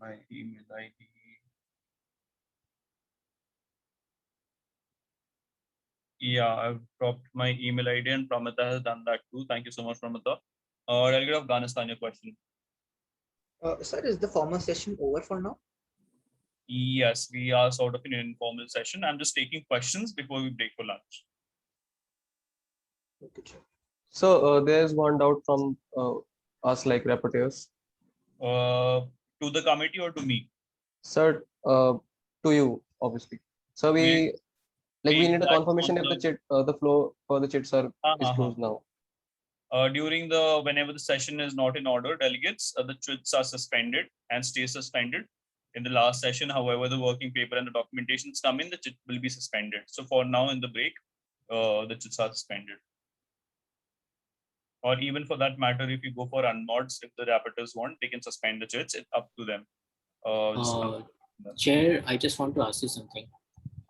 My email ID. Yeah, I've dropped my email ID and Pramita has done that too. Thank you so much, Pramita. Delegate of Afghanistan, your question. Sir, is the formal session over for now? Yes, we are sort of in an informal session. I'm just taking questions before we break for lunch. Okay. So there's one doubt from us, like rapporteurs. To the committee or to me? Sir, to you, obviously. So we need a confirmation if the chat, the flow for the chits is closed now. Whenever the session is not in order, delegates, the chits are suspended and stay suspended. In the last session, however, the working paper and the documentations come in, the chit will be suspended. So for now, in the break, the chits are suspended. Or even for that matter, if you go for unmods, if the rapporteurs want, they can suspend the chits. It's up to them. Chair, I just want to ask you something.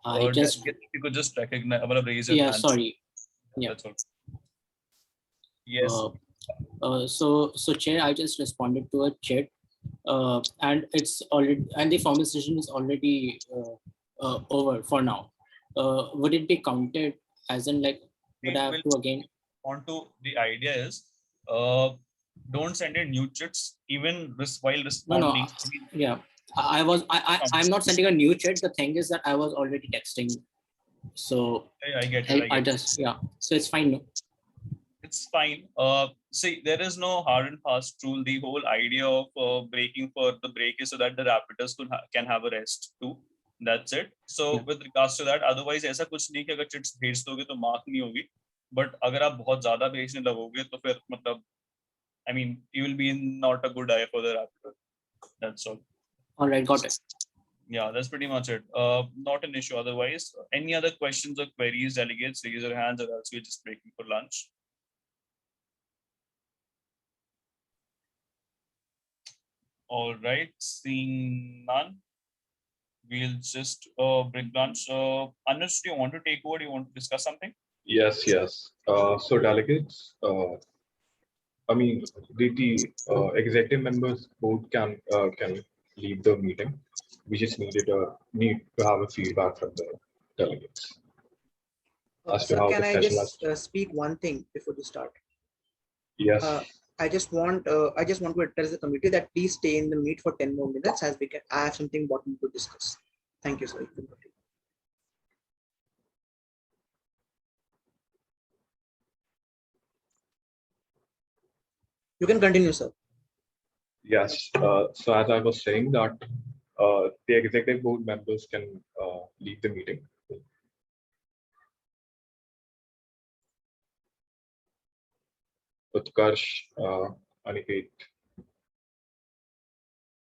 If you could just recognize, raise your hand. Sorry. Yeah. That's all. Yes. So Chair, I just responded to a chat, and it's already, and the formal session is already over for now. Would it be counted as in, like, would I have to again? The idea is, don't send in new chits even while responding. Yeah, I'm not sending a new chat. The thing is that I was already texting, so I get it. So it's fine. No? It's fine. See, there is no hard and fast rule. The whole idea of breaking for the break is so that the rapporteurs can have a rest too. That's it. So with regards to that, otherwise ऐसा कुछ नहीं कि अगर chits भेज दोगे तो mark नहीं होगी. But अगर आप बहुत ज़्यादा भेजने लगोगे तो फिर मतलब, you will be in not a good eye for the rapporteur. That's all. All right, got it. Yeah, that's pretty much it. Not an issue otherwise. Any other questions or queries, delegates, raise your hands, or else we're just breaking for lunch. All right, seeing none, we'll just break lunch. Anush, do you want to take over? Do you want to discuss something? Yes. So delegates, the executive members both can leave the meeting. We just need to have a feedback from the delegates. Sir, can I just speak one thing before you start? Yes. I just want to address the committee that please stay in the meet for 10 more minutes, as I have something important to discuss. Thank you, sir. You can continue, sir. Yes. So as I was saying that the executive board members can leave the meeting. Utkarsh, Aniket,